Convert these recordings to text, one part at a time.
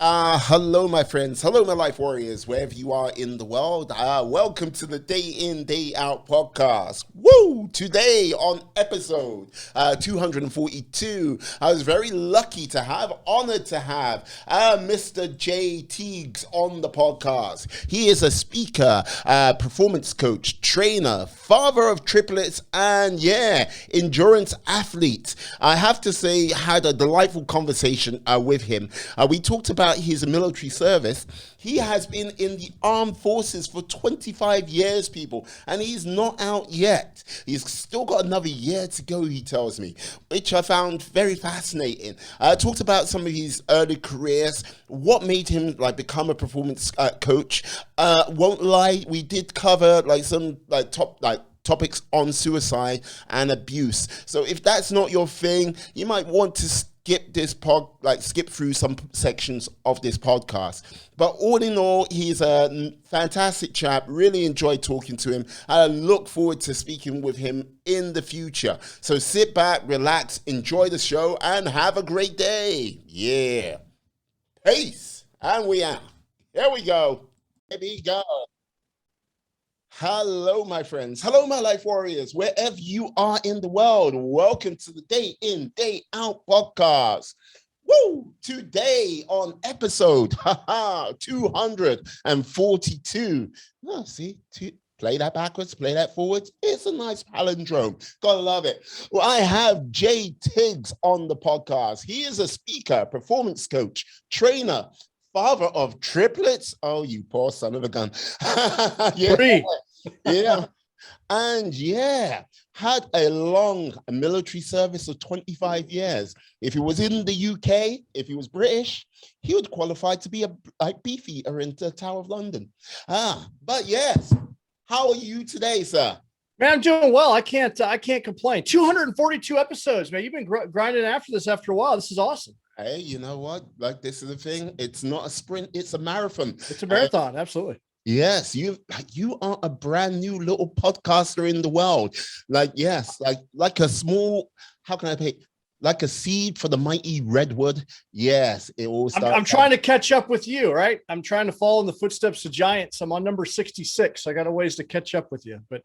Hello, my friends. Hello, my life warriors, wherever you are in the world. Welcome to the Day In, Day Out podcast. Woo! Today on episode 242, I was very lucky to have, honored to have Mr. Jay Tiegs on the podcast. He is a speaker, performance coach, trainer, father of triplets, and endurance athlete. I have to say, had a delightful conversation with him. We talked about his military service. He has been in the armed forces for 25 years, people, and he's not out yet. He's still got another year to go, he tells me, which I found very fascinating. I talked about some of his early careers, what made him become a performance coach. Won't lie, we did cover some topics on suicide and abuse. So if that's not your thing, you might want to skip through some sections of this podcast. But all in all, he's a fantastic chap. Really enjoyed talking to him. I look forward to speaking with him in the future. So sit back, relax, enjoy the show, and have a great day. Yeah. Peace. And we out. Here we go. Here we go. Hello, my friends. Hello, my life warriors, wherever you are in the world. Welcome to the Day In, Day Out podcast. Woo! Today on episode 242. Oh, see, play that backwards, play that forwards. It's a nice palindrome. Gotta love it. Well, I have Jay Tiegs on the podcast. He is a speaker, performance coach, trainer, father of triplets. Oh, you poor son of a gun. Yeah. Three. Yeah. And had a long military service of 25 years. If he was in the UK, if he was British, he would qualify to be a beefeater in the Tower of London. But yes, how are you today, sir? Man, I'm doing well. I can't complain. 242 episodes, man. You've been grinding after this after a while. This is awesome. Hey, you know what? This is the thing. It's not a sprint, it's a marathon. It's a marathon, absolutely. Yes, you are a brand new little podcaster in the world. Like a small, how can I pay? Like a seed for the mighty redwood. Yes, it all starts. I'm trying to catch up with you, right? I'm trying to follow in the footsteps of giants. I'm on number 66. I got a ways to catch up with you, but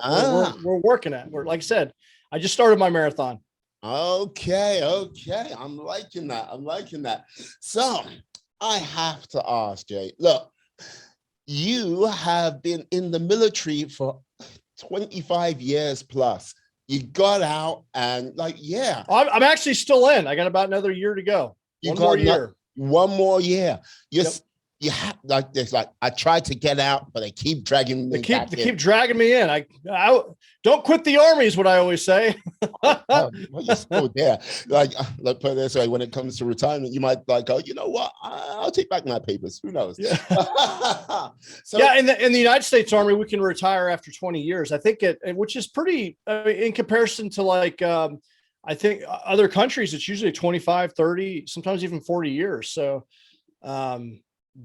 we're working at it. Like I said, I just started my marathon. Okay. I'm liking that. So I have to ask, Jay, look, you have been in the military for 25 years plus. You got out and I'm actually still in. I got about another year to go. One more year. Yep. You have I tried to get out, but they keep dragging me. They keep dragging me in. I don't quit the army is what I always say. Well, you're still there. Put it this way: when it comes to retirement, you might go. You know what? I'll take back my papers. Who knows? Yeah. In the United States Army, we can retire after 20 years. I think which is pretty in comparison to I think other countries. It's usually 25, 30, sometimes even 40 years. So.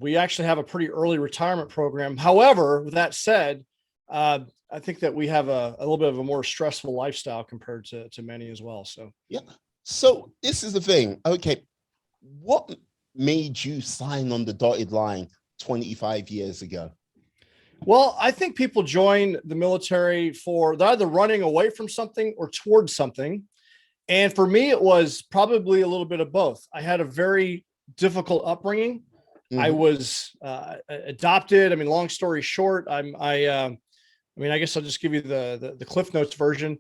We actually have a pretty early retirement program. However, with that said, I think that we have a little bit of a more stressful lifestyle compared to many as well. So, yeah. So this is the thing. Okay. What made you sign on the dotted line 25 years ago? Well, I think people join the military for they're either running away from something or towards something. And for me, it was probably a little bit of both. I had a very difficult upbringing. Mm-hmm. I was adopted. I mean, long story short, I guess I'll just give you the Cliff Notes version.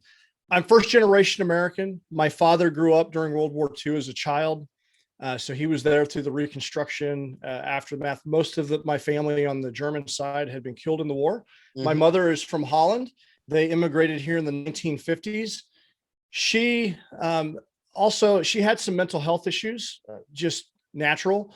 I'm first generation American. My father grew up during World War II as a child. So he was there through the Reconstruction, aftermath. Most of my family on the German side had been killed in the war. Mm-hmm. My mother is from Holland. They immigrated here in the 1950s. She she had some mental health issues, just natural.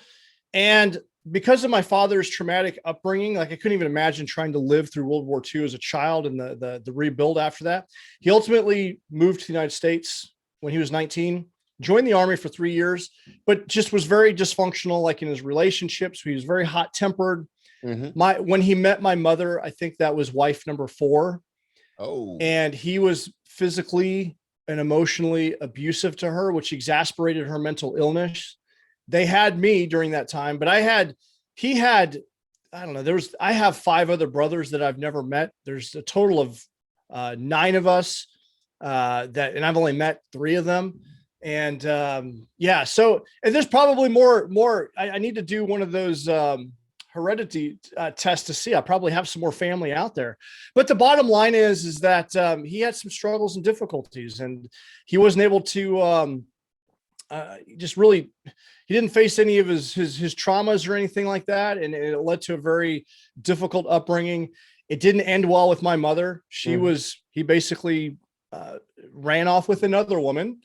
And because of my father's traumatic upbringing, I couldn't even imagine trying to live through World War II as a child and the rebuild after that. He ultimately moved to the United States when he was 19, joined the Army for 3 years, but just was very dysfunctional, in his relationships. He was very hot tempered. Mm-hmm. When he met my mother, I think that was wife number 4. Oh, and he was physically and emotionally abusive to her, which exasperated her mental illness. they had me during that time, but he had, I don't know, I have 5 other brothers that I've never met. There's a total of 9 of us and I've only met 3 of them. And yeah, so, and there's probably more. I need to do one of those heredity tests to see. I probably have some more family out there. But the bottom line is that he had some struggles and difficulties, and he wasn't able to just really, he didn't face any of his traumas or anything like that. And it led to a very difficult upbringing. It didn't end well with my mother. He basically ran off with another woman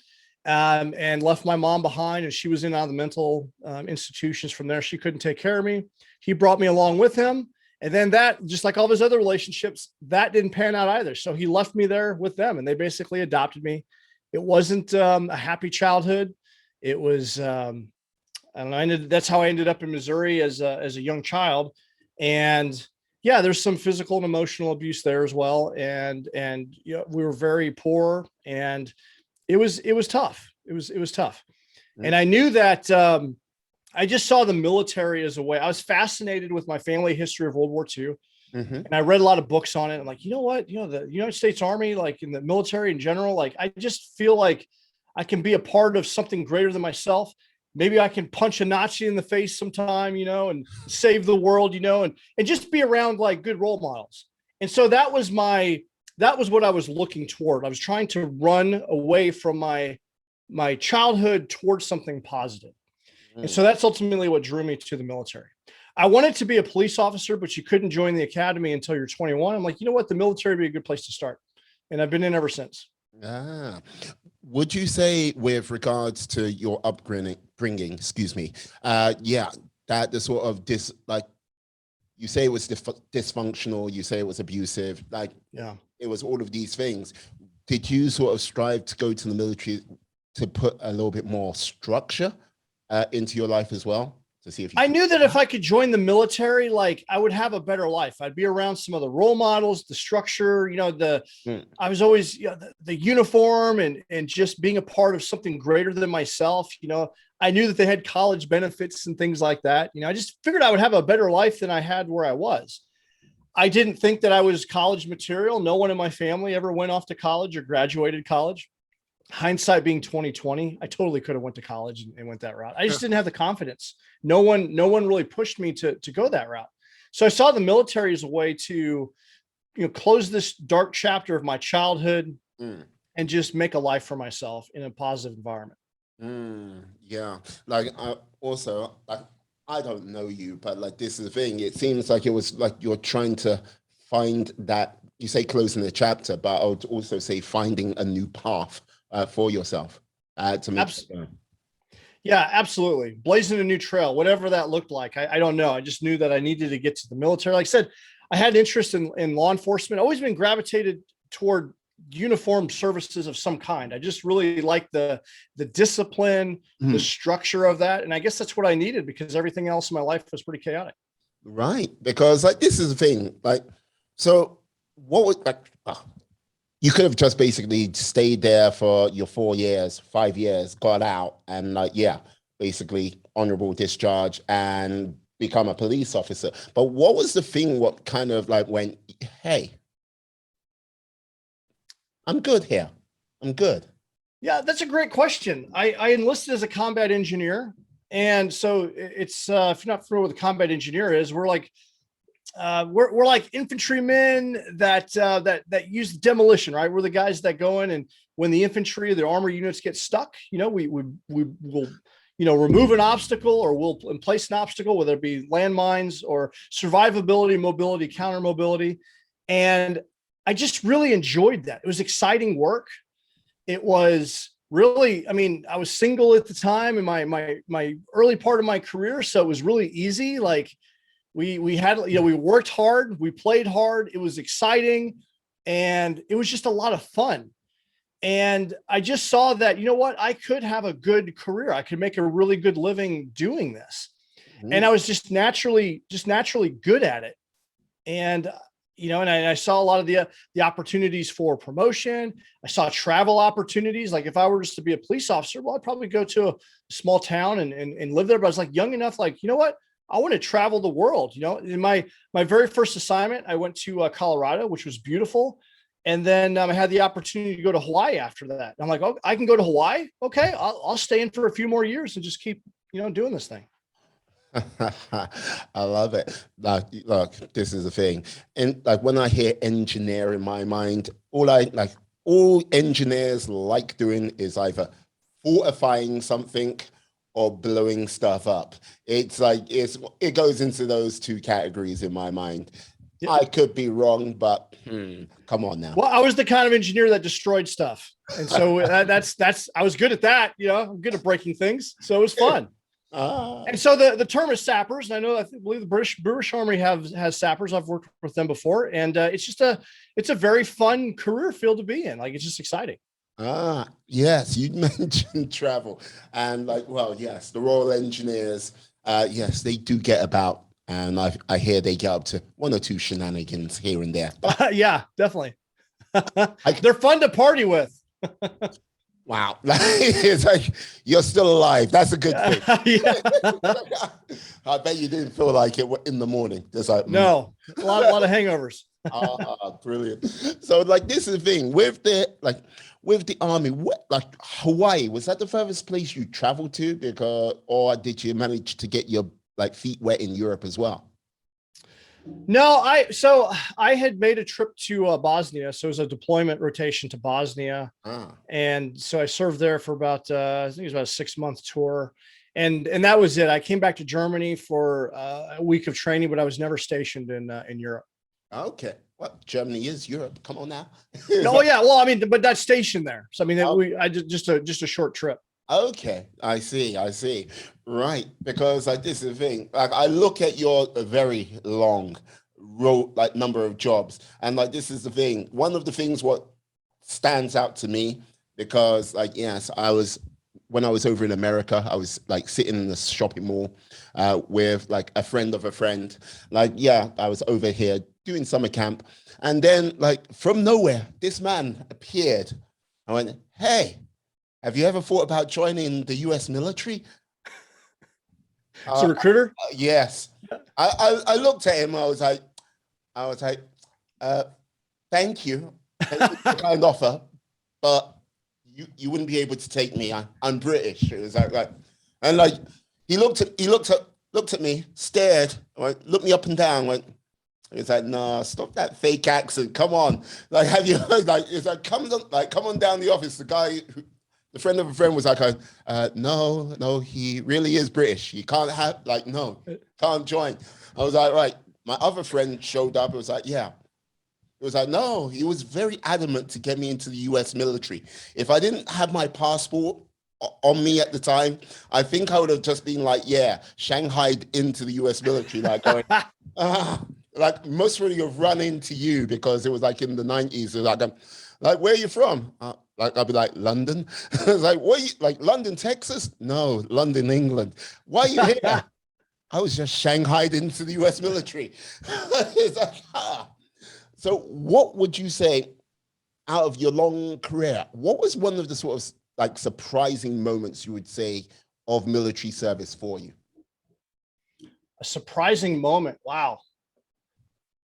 and left my mom behind. And she was in on the mental institutions from there. She couldn't take care of me. He brought me along with him. And then that, just like all of his other relationships, that didn't pan out either. So he left me there with them, and they basically adopted me. It wasn't a happy childhood. It was, I don't know, that's how I ended up in Missouri as a young child. And yeah, there's some physical and emotional abuse there as well. And you know, we were very poor, and it was tough. It was tough. And I knew that, I just saw the military as a way. I was fascinated with my family history of World War II. And I read a lot of books on it. I'm like, you know what, you know, the United States Army, like in the military in general, like, I just feel like I can be a part of something greater than myself. Maybe I can punch a Nazi in the face sometime, you know, and save the world, you know, and just be around like good role models. And so that was what I was looking toward. I was trying to run away from my childhood towards something positive. And so that's ultimately what drew me to the military. I wanted to be a police officer, but you couldn't join the academy until you're 21. I'm like, you know what? The military would be a good place to start. And I've been in ever since. Would you say, with regards to your upbringing, excuse me, yeah, that the sort of like, you say it was dysfunctional, you say it was abusive, like, yeah, it was all of these things. Did you sort of strive to go to the military to put a little bit more structure into your life as well? To see if you I knew that if I could join the military, like, I would have a better life. I'd be around some of the role models, the structure, you know, I was always, you know, the uniform and just being a part of something greater than myself. You know, I knew that they had college benefits and things like that. You know, I just figured I would have a better life than I had where I was. I didn't think that I was college material. No one in my family ever went off to college or graduated college. Hindsight being 2020, I totally could have went to college and went that route. I just didn't have the confidence. No one really pushed me to go that route. So I saw the military as a way to, you know, close this dark chapter of my childhood and just make a life for myself in a positive environment. Yeah. Like, I don't know you, but like, this is the thing. It seems like it was like you're trying to find that, you say closing the chapter, but I would also say finding a new path for yourself to make Yeah, absolutely. Blazing a new trail, whatever that looked like. I don't know. I just knew that I needed to get to the military. Like I said, I had interest in law enforcement. Always been gravitated toward uniformed services of some kind. I just really like the discipline, the structure of that. And I guess that's what I needed, because everything else in my life was pretty chaotic. Right. Because like, this is the thing, like, so what was like, you could have just basically stayed there for your 4 years, 5 years, got out, and like, yeah, basically honorable discharge and become a police officer. But what was the thing, what kind of like went, hey, I'm good here. I'm good. Yeah, that's a great question. I enlisted as a combat engineer. And so it's, if you're not familiar with what a combat engineer is, we're like infantrymen that use demolition, right? We're the guys that go in, and when the infantry, the armor units get stuck, you know, we will, you know, remove an obstacle, or we'll place an obstacle, whether it be landmines or survivability, mobility, counter mobility. And I just really enjoyed that. It was exciting work. It was really, I mean, I was single at the time in my early part of my career. So it was really easy. Like, we had, you know, we worked hard, we played hard. It was exciting, and it was just a lot of fun. And I just saw that, you know what, I could have a good career. I could make a really good living doing this. And I was just naturally good at it. And, and I saw a lot of the opportunities for promotion. I saw travel opportunities. Like if I were just to be a police officer, well, I'd probably go to a small town and live there. But I was like young enough, like, you know what? I want to travel the world. In my very first assignment, I went to Colorado, which was beautiful. And then I had the opportunity to go to Hawaii after that. I'm like, oh, I can go to Hawaii. Okay. I'll stay in for a few more years and just keep, doing this thing. I love it. Like, look, this is the thing. And like when I hear engineer in my mind, all engineers like doing is either fortifying something or blowing stuff up. It's like it goes into those two categories in my mind. Yeah. I could be wrong, but come on now. Well, I was the kind of engineer that destroyed stuff. And so that's I was good at that. I'm good at breaking things. So it was fun. And so the term is sappers, and I believe the British Army has sappers. I've worked with them before, and it's a very fun career field to be in. Like it's just exciting. Yes, you mentioned travel, and yes, the Royal Engineers, yes, they do get about, and I hear they get up to one or two shenanigans here and there. Yeah, definitely. They're fun to party with. Wow. It's like you're still alive. That's a good thing. I bet you didn't feel like it in the morning. Just like no, a lot of hangovers. Brilliant. So this is the thing with the army, Hawaii, was that the furthest place you traveled to? Or did you manage to get your feet wet in Europe as well? No, I had made a trip to Bosnia. So it was a deployment rotation to Bosnia. And so I served there for about, I think it was about a 6-month tour. And that was it. I came back to Germany for a week of training, but I was never stationed in Europe. Okay. Well, Germany is Europe. Come on now. Oh yeah. Well, I mean, but that's stationed there. So I mean, I just a short trip. Okay, I see. Right, because this is the thing. I look at your very long road, number of jobs, and this is the thing. One of the things what stands out to me, because yes, when I was over in America, I was sitting in the shopping mall with a friend of a friend. I was over here doing summer camp, and then from nowhere, this man appeared. I went, hey. Have you ever thought about joining the U.S. military? It's a recruiter? Yes. I looked at him. I was like, thank you for the kind offer, but you wouldn't be able to take me. I'm British. It was and he looked at me, stared, looked me up and down, went. It's no, stop that fake accent. Come on, have you heard? It's come on down the office. The friend of a friend was no, he really is British. He can't have, no, can't join. I was right. My other friend showed up. It was yeah. It was no, he was very adamant to get me into the U.S. military. If I didn't have my passport on me at the time, I think I would have just been Shanghaied into the U.S. military, going, most really have run into you because it was in the 90s. It was where are you from? I'd be London. I was what are you, London, Texas? No, London, England. Why are you here? I was just shanghaied into the U.S. military. It's So what would you say out of your long career, what was one of the sort of surprising moments you would say of military service for you? A surprising moment. Wow.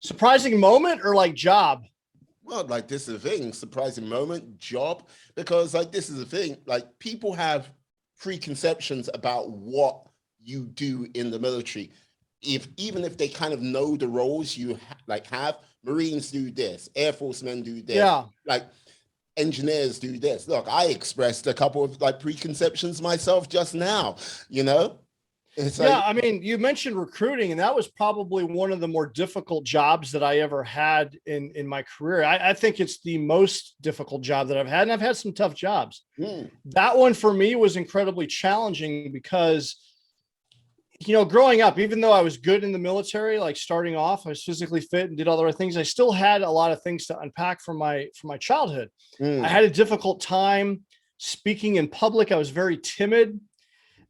Surprising moment or job? Well, this is the thing, surprising moment, job, because this is the thing, people have preconceptions about what you do in the military. Even if they kind of know the roles you have, Marines do this, Air Force men do this, yeah, engineers do this. Look, I expressed a couple of preconceptions myself just now, It's I mean, you mentioned recruiting, and that was probably one of the more difficult jobs that I ever had in my career. I think it's the most difficult job that I've had, and I've had some tough jobs. That one for me was incredibly challenging because, growing up, even though I was good in the military, starting off, I was physically fit and did all the right things. I still had a lot of things to unpack from my childhood. I had a difficult time speaking in public. I was very timid.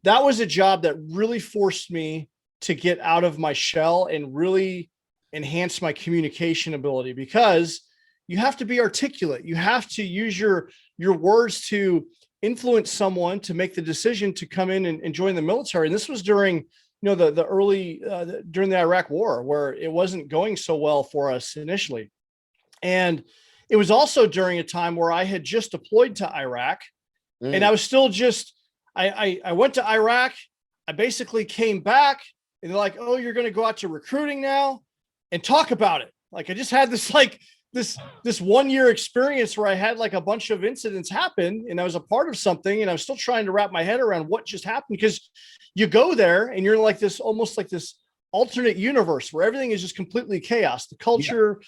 That was a job that really forced me to get out of my shell and really enhance my communication ability, because you have to be articulate. You have to use your words to influence someone to make the decision to come in and join the military. And this was during, the early, during the Iraq war, where it wasn't going so well for us initially. And it was also during a time where I had just deployed to Iraq, and I was still just, I went to Iraq. I basically came back, and they're like, "Oh, you're going to go out to recruiting now and talk about it." Like, I just had this 1 year experience where I had like a bunch of incidents happen, and I was a part of something, and I was still trying to wrap my head around what just happened, because you go there and you're like this, almost like this alternate universe where everything is just completely chaos. The culture,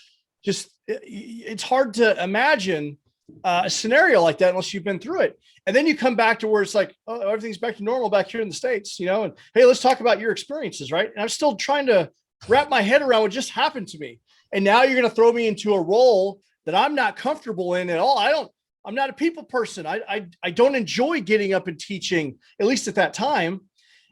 it's hard to imagine a scenario like that unless you've been through it. And then you come back to where it's like, oh, everything's back to normal back here in the States, and hey, let's talk about your experiences, right? And I'm still trying to wrap my head around what just happened to me. And now you're going to throw me into a role that I'm not comfortable in at all. I'm not a people person. I don't enjoy getting up and teaching, at least at that time.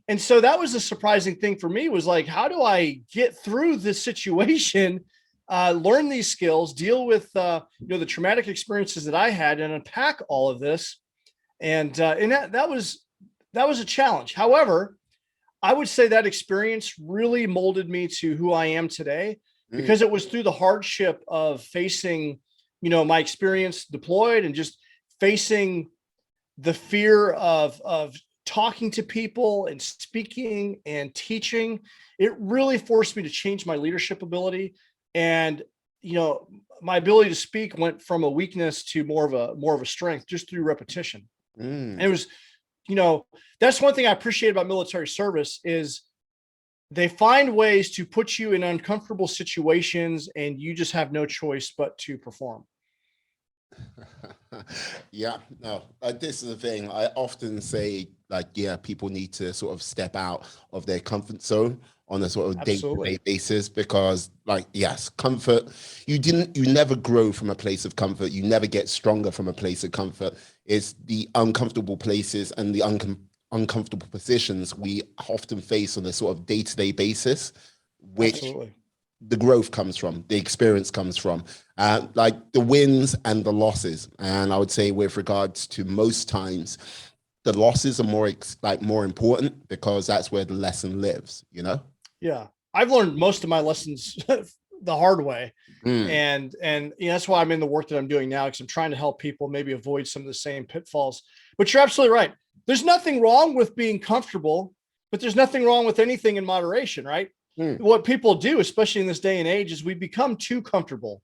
And so that was a surprising thing for me, was like, how do I get through this situation, learn these skills, deal with, the traumatic experiences that I had, and unpack all of this. And that was a challenge. However, I would say that experience really molded me to who I am today, because it was through the hardship of facing, my experience deployed, and just facing the fear of talking to people and speaking and teaching. It really forced me to change my leadership ability. And, my ability to speak went from a weakness to more of a strength, just through repetition. And it was, that's one thing I appreciate about military service, is they find ways to put you in uncomfortable situations, and you just have no choice but to perform. Yeah, no, this is the thing. I often say, like, yeah, people need to sort of step out of their comfort zone on a sort of day-to-day basis, because, like, yes, comfort, you never grow from a place of comfort. You never get stronger from a place of comfort. It's the uncomfortable places and the uncomfortable positions we often face on a sort of day-to-day basis, which the growth comes from, the experience comes from, like the wins and the losses. And I would say, with regards to most times, the losses are more important, because that's where the lesson lives, Yeah. I've learned most of my lessons the hard way. And that's why I'm in the work that I'm doing now, because I'm trying to help people maybe avoid some of the same pitfalls. But you're absolutely right. There's nothing wrong with being comfortable, but there's nothing wrong with anything in moderation, right? What people do, especially in this day and age, is we become too comfortable.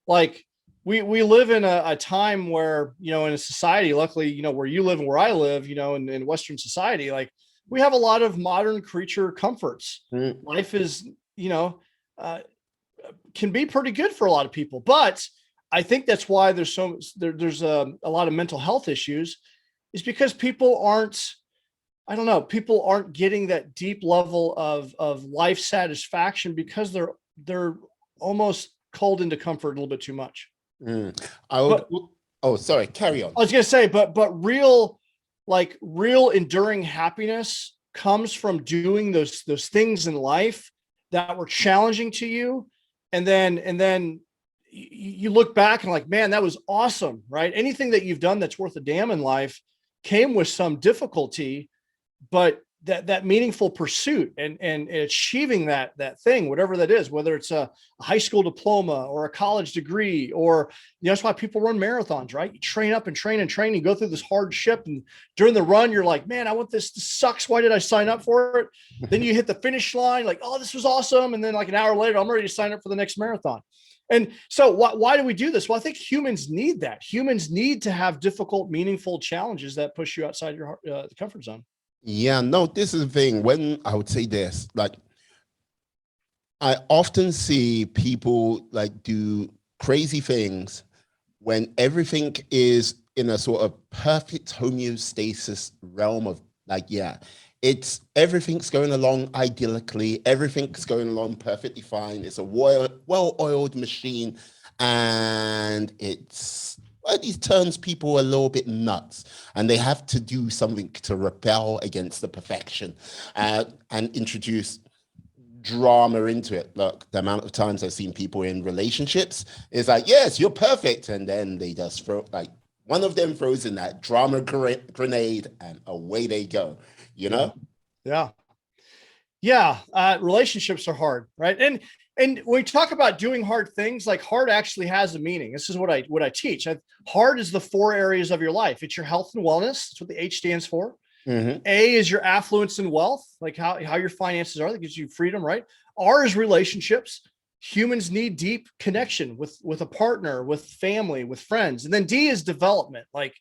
Like, we live in a time where, in a society, luckily, where you live and where I live, in Western society, like, we have a lot of modern creature comforts. Life is, can be pretty good for a lot of people, but I think that's why there's a lot of mental health issues, is because people aren't getting that deep level of life satisfaction, because they're almost culled into comfort a little bit too much. Sorry, carry on. I was going to say, but real enduring happiness comes from doing those things in life that were challenging to you. And then you look back and, like, man, that was awesome, right? Anything that you've done that's worth a damn in life came with some difficulty, but that meaningful pursuit and achieving that thing, whatever that is, whether it's a high school diploma or a college degree, or, that's why people run marathons, right? You train up and train and train, you go through this hardship, and during the run, you're like, man, I want this. This sucks. Why did I sign up for it? Then you hit the finish line, like, oh, this was awesome. And then, like, an hour later, I'm ready to sign up for the next marathon. And so why do we do this? Well, I think humans need that. Humans need to have difficult, meaningful challenges that push you outside your comfort zone. Yeah, no, this is the thing. When I would say this, like, I often see people, like, do crazy things when everything is in a sort of perfect homeostasis realm of, like, yeah, everything's going along idyllically, everything's going along perfectly fine. It's a well-oiled machine, and it turns people a little bit nuts, and they have to do something to rebel against the perfection, and introduce drama into it. Look, the amount of times I've seen people in relationships is like, yes, you're perfect. And then they just throw, like, one of them throws in that drama grenade and away they go, you Yeah. know? Yeah. Yeah. Relationships are hard, right? And when we talk about doing hard things, like hard actually has a meaning. This is what I teach. Hard is the 4 areas of your life. It's your health and wellness. That's what the H stands for. Mm-hmm. A is your affluence and wealth, like how your finances are. That gives you freedom, right? R is relationships. Humans need deep connection with a partner, with family, with friends. And then D is development. Like,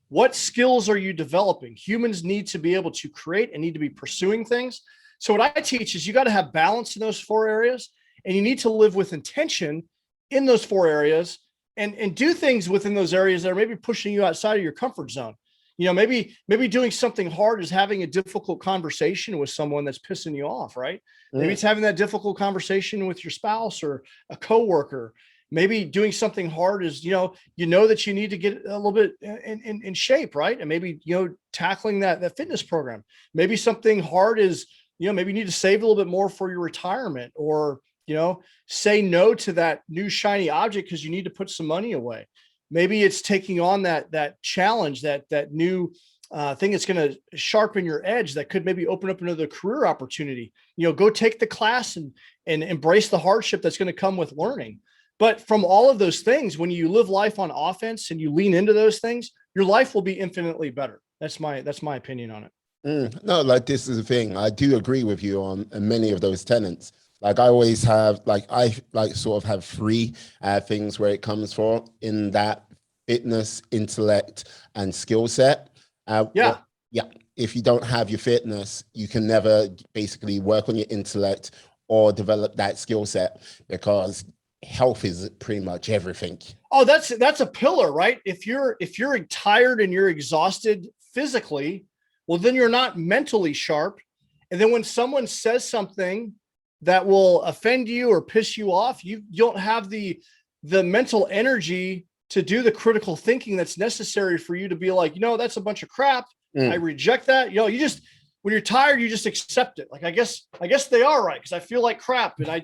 what skills are you developing? Humans need to be able to create and need to be pursuing things. So what I teach is you got to have balance in those 4 areas, and you need to live with intention in those 4 areas, and do things within those areas that are maybe pushing you outside of your comfort zone. You know, maybe doing something hard is having a difficult conversation with someone that's pissing you off, right? Maybe it's having that difficult conversation with your spouse or a coworker. Maybe doing something hard is, you know that you need to get a little bit in shape, right? And maybe, tackling that fitness program. Maybe something hard is, maybe you need to save a little bit more for your retirement, or, say no to that new shiny object because you need to put some money away. Maybe it's taking on that challenge, that new thing that's going to sharpen your edge, that could maybe open up another career opportunity. Go take the class and embrace the hardship that's going to come with learning. But from all of those things, when you live life on offense and you lean into those things, your life will be infinitely better. That's my opinion on it. No, like, this is the thing. I do agree with you on many of those tenets. Like, I always have, like, I like sort of have 3 things where it comes from in that: fitness, intellect, and skill set. Yeah. Yeah. If you don't have your fitness, you can never basically work on your intellect or develop that skill set, because health is pretty much everything. Oh, that's a pillar, right? If you're tired and you're exhausted physically, well, then you're not mentally sharp. And then when someone says something that will offend you or piss you off, you don't have the mental energy to do the critical thinking that's necessary for you to be like, that's a bunch of crap. I reject that. You just, when you're tired, you just accept it. Like, I guess they are right, because I feel like crap and I'm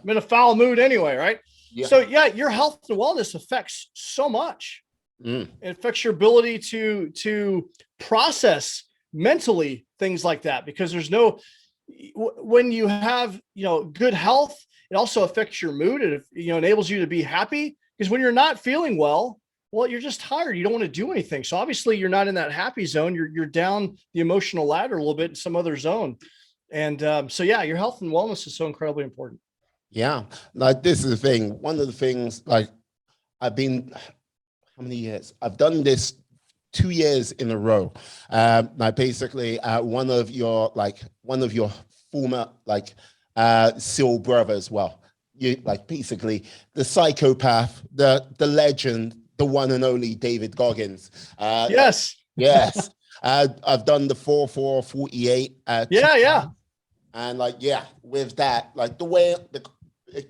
in a foul mood anyway, right? Yeah. So yeah, your health and wellness affects so much. It affects your ability to process mentally things like that, because there's no, when you have, good health, it also affects your mood. It, enables you to be happy, because when you're not feeling well, you're just tired. You don't want to do anything. So obviously you're not in that happy zone. You're down the emotional ladder a little bit in some other zone. And so yeah, your health and wellness is so incredibly important. Yeah. Like, this is the thing. One of the things, like, I've been, how many years? I've done this 2 years in a row. Like, basically, one of your former, like, SEAL brothers, well, you, like, basically the psychopath, the legend, the one and only David Goggins. Yes. Yes. I've done the 4-4-48. Yeah. And, like, yeah, with that, like, the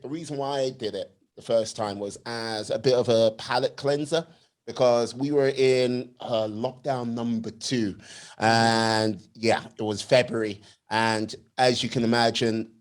reason why I did it the first time was as a bit of a palate cleanser, because we were in lockdown number 2, and yeah, it was February. And as you can imagine,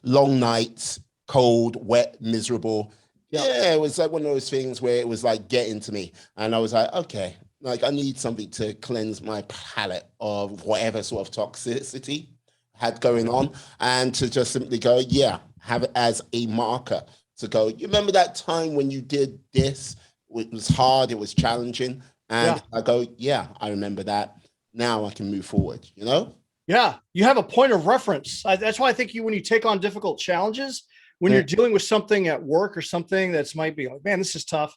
long nights, cold, wet, miserable. Yeah, it was like one of those things where it was like getting to me. And I was like, okay, like, I need something to cleanse my palate of whatever sort of toxicity had going on, and to just simply go, yeah, have it as a marker to go, you remember that time when you did this? It was hard, it was challenging. And I go, yeah, I remember that. Now I can move forward, Yeah, you have a point of reference. That's why I think when you take on difficult challenges, when you're dealing with something at work or something that's might be like, man, this is tough.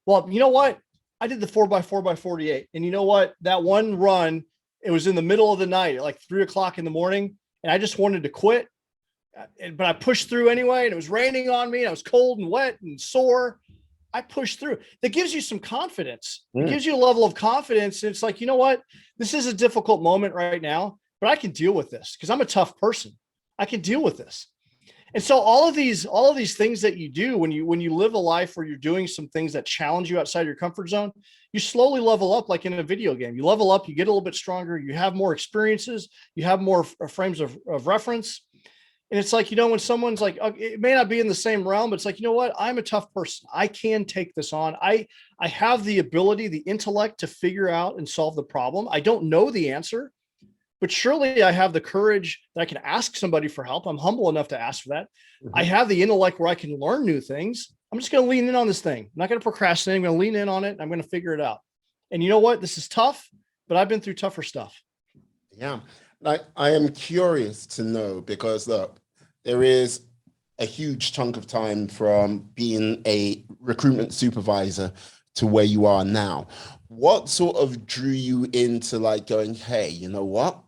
Well, you know what? I did the 4x4x48. And you know what? That one run, it was in the middle of the night at like 3:00 in the morning. And I just wanted to quit. But I pushed through anyway. And it was raining on me. And I was cold and wet and sore. I pushed through. That gives you some confidence. It gives you a level of confidence. And it's like, you know what? This is a difficult moment right now, but I can deal with this because I'm a tough person. I can deal with this. And so all of these things that you do when you live a life where you're doing some things that challenge you outside your comfort zone, you slowly level up, like in a video game. You level up, you get a little bit stronger, you have more experiences, you have more frames of reference. And it's like, when someone's like, it may not be in the same realm, but it's like, you know what? I'm a tough person. I can take this on. I have the ability, the intellect to figure out and solve the problem. I don't know the answer, but surely I have the courage that I can ask somebody for help. I'm humble enough to ask for that. Mm-hmm. I have the intellect where I can learn new things. I'm just going to lean in on this thing. I'm not going to procrastinate. I'm going to lean in on it. I'm going to figure it out. And you know what? This is tough, but I've been through tougher stuff. Yeah. I am curious to know, because look, there is a huge chunk of time from being a recruitment supervisor to where you are now. What sort of drew you into like going, hey, you know what?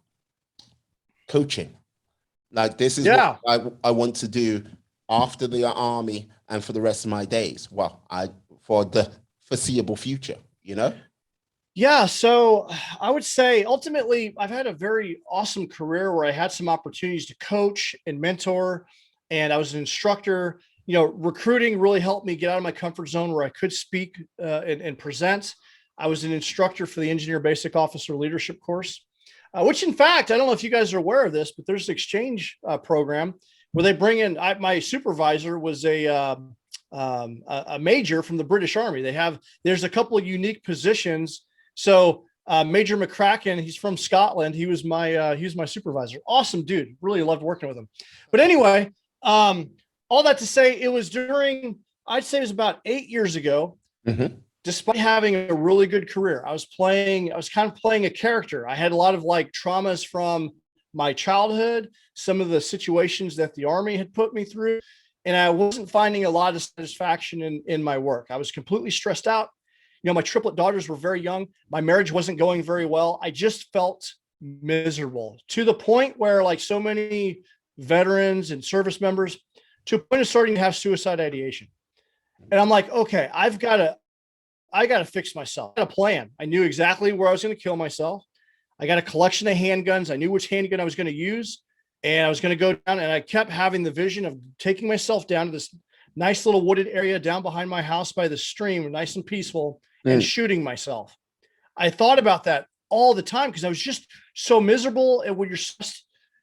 Coaching. Like, this is what I want to do after the army and for the rest of my days. Well, for the foreseeable future, Yeah. So I would say ultimately I've had a very awesome career where I had some opportunities to coach and mentor, and I was an instructor. Recruiting really helped me get out of my comfort zone where I could speak and present. I was an instructor for the Engineer Basic Officer Leadership course, which in fact, I don't know if you guys are aware of this, but there's an exchange program where they bring in, my supervisor was a major from the British Army. There's a couple of unique positions. So Major McCracken, he's from Scotland. He was my supervisor. Awesome dude. Really loved working with him. But anyway, all that to say, it was I'd say it was about 8 years ago. Mm-hmm. Despite having a really good career, I was kind of playing a character. I had a lot of like traumas from my childhood, some of the situations that the Army had put me through, and I wasn't finding a lot of satisfaction in my work. I was completely stressed out. My triplet daughters were very young. My marriage wasn't going very well. I just felt miserable, to the point where, like so many veterans and service members, to a point of starting to have suicide ideation. And I'm like, okay, I got to fix myself. I had a plan. I knew exactly where I was going to kill myself. I got a collection of handguns. I knew which handgun I was going to use, and I was going to go down, and I kept having the vision of taking myself down to this nice little wooded area down behind my house by the stream, nice and peaceful, and shooting myself. I thought about that all the time because I was just so miserable. And when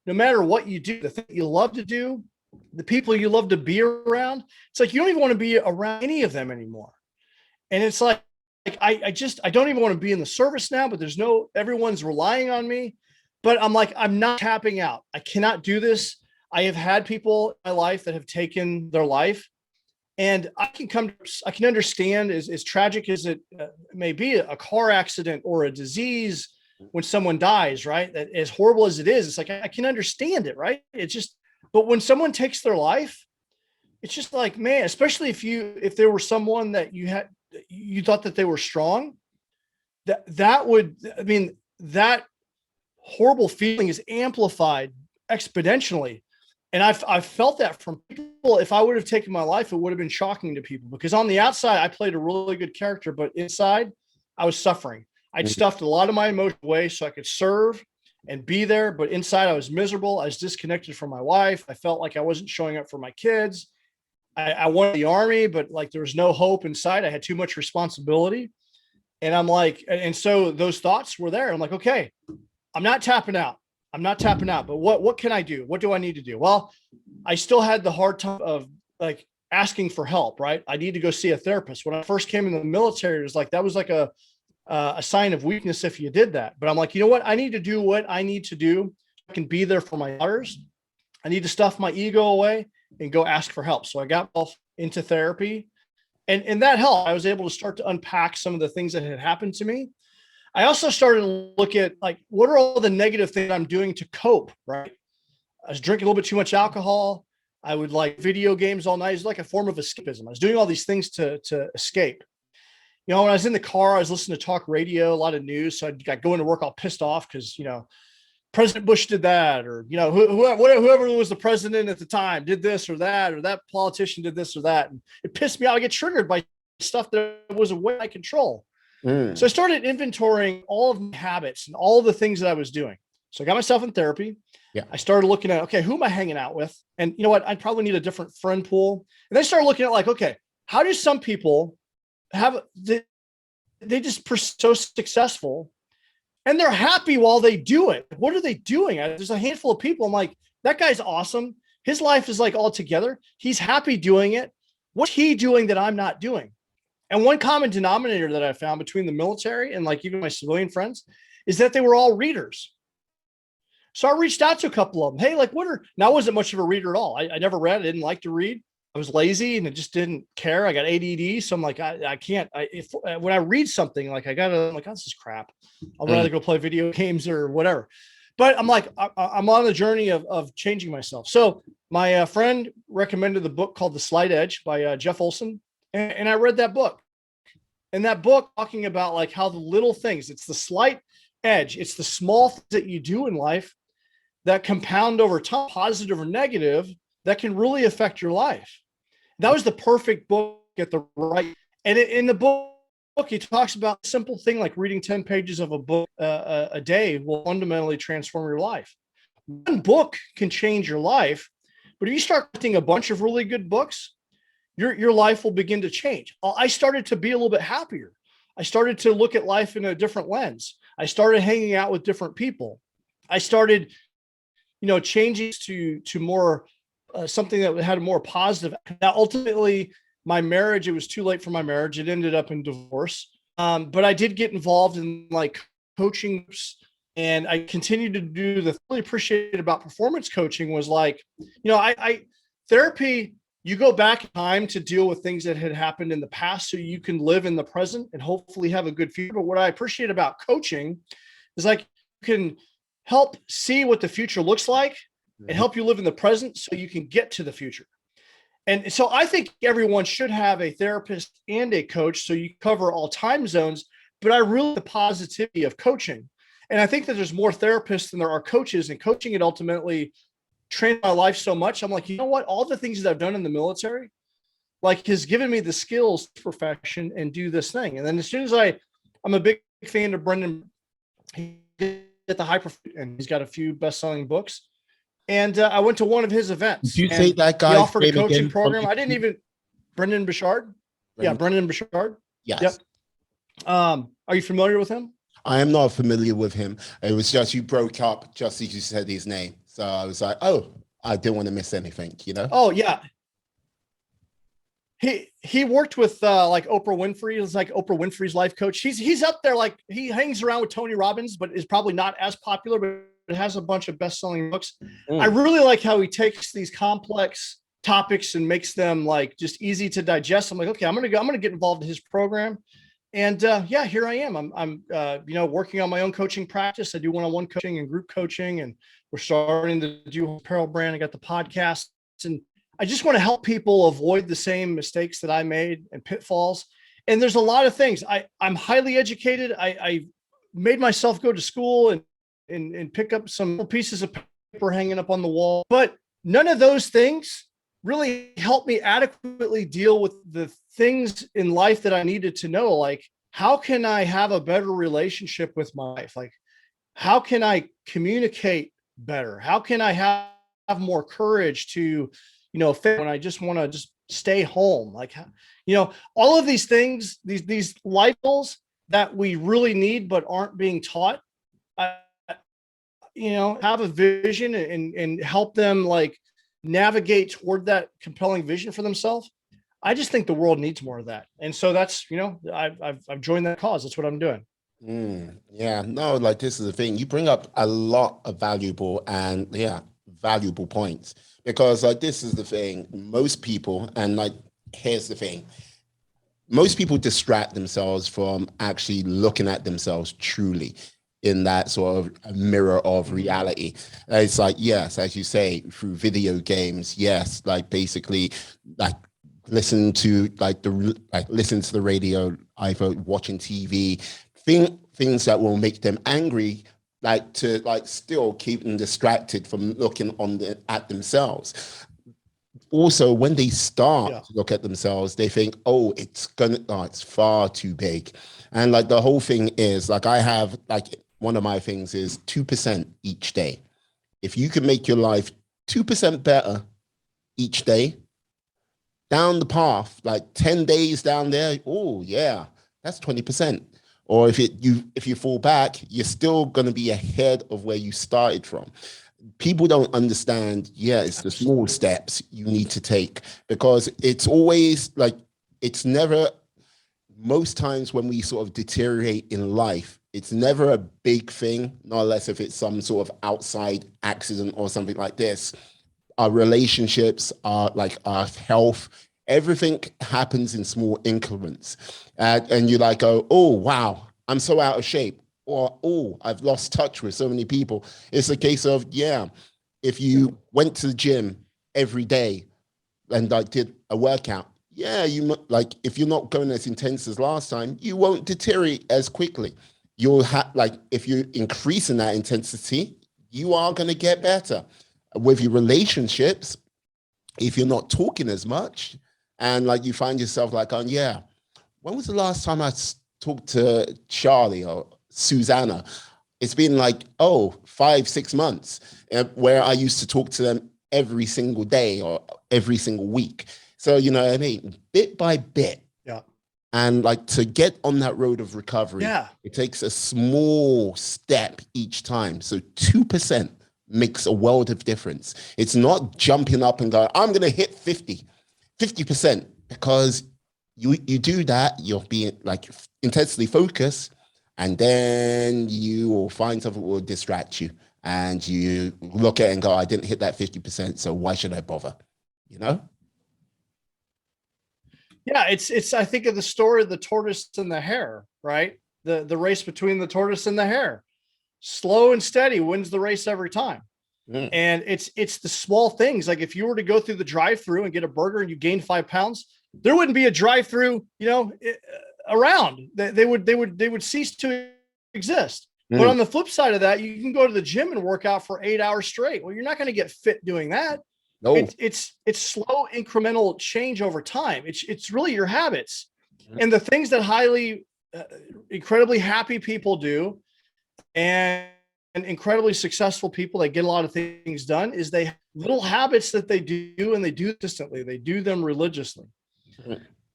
no matter what you do, the thing you love to do, the people you love to be around, it's like you don't even want to be around any of them anymore. And it's like I don't even want to be in the service now, but everyone's relying on me. But I'm like, I'm not tapping out. I cannot do this. I have had people in my life that have taken their life. And I can understand, as tragic as it may be, a car accident or a disease when someone dies, right? That, as horrible as it is, it's like, I can understand it, right? But when someone takes their life, it's just like, man, especially if there were someone that you thought that they were strong, that horrible feeling is amplified exponentially. And I've felt that from people. If I would have taken my life, it would have been shocking to people, because on the outside, I played a really good character, but inside I was suffering. I'd stuffed a lot of my emotion away so I could serve and be there. But inside I was miserable. I was disconnected from my wife. I felt like I wasn't showing up for my kids. I wanted the Army, but like there was no hope inside. I had too much responsibility. And I'm like, and so those thoughts were there. I'm like, okay, I'm not tapping out. But what can I do? What do I need to do? Well, I still had the hard time of like asking for help, right? I need to go see a therapist. When I first came in the military, it was like, that was like a sign of weakness if you did that. But I'm like, you know what? I need to do what I need to do. I can be there for my daughters. I need to stuff my ego away and go ask for help. So I got into therapy, and that helped. I was able to start to unpack some of the things that had happened to me. I also started to look at like, what are all the negative things I'm doing to cope, right? I was drinking a little bit too much alcohol. I would like video games all night. It's like a form of escapism. I was doing all these things to escape. When I was in the car, I was listening to talk radio, a lot of news. So I got going to work all pissed off because, President Bush did that, or, whoever was the president at the time did this or that politician did this or that. And it pissed me out. I get triggered by stuff that was away my control. So I started inventorying all of my habits and all of the things that I was doing. So I got myself in therapy. Yeah. I started looking at, okay, who am I hanging out with? And you know what? I probably need a different friend pool. And then I started looking at like, okay, how do some people they just so successful and they're happy while they do it? What are they doing? There's a handful of people. I'm like, that guy's awesome. His life is like all together. He's happy doing it. What's he doing that I'm not doing? And one common denominator that I found between the military and like even my civilian friends is that they were all readers. So I reached out to a couple of them. Hey, like, now I wasn't much of a reader at all. I never read. I didn't like to read. I was lazy and I just didn't care. I got ADD. So I'm like, I can't, when I read something, like I'm like, oh, this is crap. I'll rather go play video games or whatever. But I'm like, I'm on the journey of changing myself. So my friend recommended the book called The Slight Edge by Jeff Olson. And I read that book. And that book talking about like how the little things, it's the slight edge. It's the small things that you do in life that compound over time, positive or negative, that can really affect your life. That was the perfect book at the right. And in the book, he talks about a simple thing like reading 10 pages of a book a day will fundamentally transform your life. One book can change your life, but if you start reading a bunch of really good books, your life will begin to change. I started to be a little bit happier. I started to look at life in a different lens. I started hanging out with different people. I started, changing to more something that had a more positive. Now, ultimately, my marriage, it was too late for my marriage. It ended up in divorce. But I did get involved in like coaching, and I continued to do the really appreciated about performance coaching was like, I therapy, you go back in time to deal with things that had happened in the past so you can live in the present and hopefully have a good future. But what I appreciate about coaching is like you can help see what the future looks like and help you live in the present so you can get to the future. And so I think everyone should have a therapist and a coach so you cover all time zones, but I really the positivity of coaching. And I think that there's more therapists than there are coaches, and coaching it ultimately trained my life so much. I'm like, you know what? All the things that I've done in the military, like has given me the skills to profession and do this thing. And then as soon as I'm a big fan of Brendan, he at the high and he's got a few best-selling books. And I went to one of his events. Did you say that guy? He offered a coaching program. I didn't even, Brendan Bouchard. Yeah, Brendan Bouchard. Yes. Yep. Are you familiar with him? I am not familiar with him. It was just you broke up just as you said his name. So I was like, oh, I didn't want to miss anything, Oh, yeah. He worked with like Oprah Winfrey. It was like Oprah Winfrey's life coach. He's up there, like he hangs around with Tony Robbins, but is probably not as popular, but it has a bunch of best-selling books. I really like how he takes these complex topics and makes them like just easy to digest. I'm like, okay, I'm gonna get involved in his program. And yeah, here I am. I'm working on my own coaching practice. I do one-on-one coaching and group coaching, and we're starting to do apparel brand. I got the podcast, and I just want to help people avoid the same mistakes that I made and pitfalls. And there's a lot of things. I'm highly educated. I made myself go to school and pick up some pieces of paper hanging up on the wall, but none of those things really helped me adequately deal with the things in life that I needed to know. Like, how can I have a better relationship with my life? Like, how can I communicate better? How can I have more courage to, when I just want to just stay home? Like, all of these things, these life goals that we really need, but aren't being taught, have a vision and help them like navigate toward that compelling vision for themselves. I just think the world needs more of that. And so that's, I've joined that cause. That's what I'm doing. Yeah, no, like this is the thing. You bring up a lot of valuable points, because like this is the thing. Most people, and like here's the thing. Most people distract themselves from actually looking at themselves truly in that sort of mirror of reality. It's like, yes, as you say, through video games, yes, like basically like listen to the radio, either watching TV, things that will make them angry, like to like still keep them distracted from looking at themselves. Also, when they start to look at themselves, they think, oh, it's far too big. And like the whole thing is like, I have like, one of my things is 2% each day. If you can make your life 2% better each day, down the path, like 10 days down there, oh yeah, that's 20%. Or if you fall back, you're still going to be ahead of where you started from. people don't understand, yeah, it's the small steps you need to take, because it's always like, it's never, most times when we sort of deteriorate in life, it's never a big thing, not unless if it's some sort of outside accident or something like this. Our relationships, our health, everything happens in small increments. And you're like, oh, wow, I'm so out of shape. Or, oh, I've lost touch with so many people. It's a case of, yeah, if you went to the gym every day and like did a workout, yeah, like, if you're not going as intense as last time, you won't deteriorate as quickly. You'll have, like, if you're increasing that intensity, you are going to get better. With your relationships, if you're not talking as much, and like you find yourself like, oh yeah, when was the last time I talked to Charlie or Susanna? It's been like, oh, 5, 6 months, where I used to talk to them every single day or every single week. So, you know what I mean? Bit by bit. Yeah. And like, to get on that road of recovery, Yeah. it takes a small step each time. So 2% makes a world of difference. It's not jumping up and going, I'm going to hit 50%, because you do that, you'll be like intensely focused, and then you will find something that will distract you, and you look at it and go, I didn't hit that 50%, so why should I bother? You know? Yeah, it's I think of the story of the tortoise and the hare, right? The race between the tortoise and the hare. Slow and steady wins the race every time. Mm. And it's the small things. Like if you were to go through the drive-through and get a burger and you gain 5 pounds, there wouldn't be a drive-through, around. They would cease to exist. But on the flip side of that, you can go to the gym and work out for 8 hours straight. Well, you're not going to get fit doing that. No. It's slow incremental change over time. It's really your habits and the things that highly incredibly happy people do, and incredibly successful people that get a lot of things done, is they have little habits that they do, and they do consistently. They do them religiously.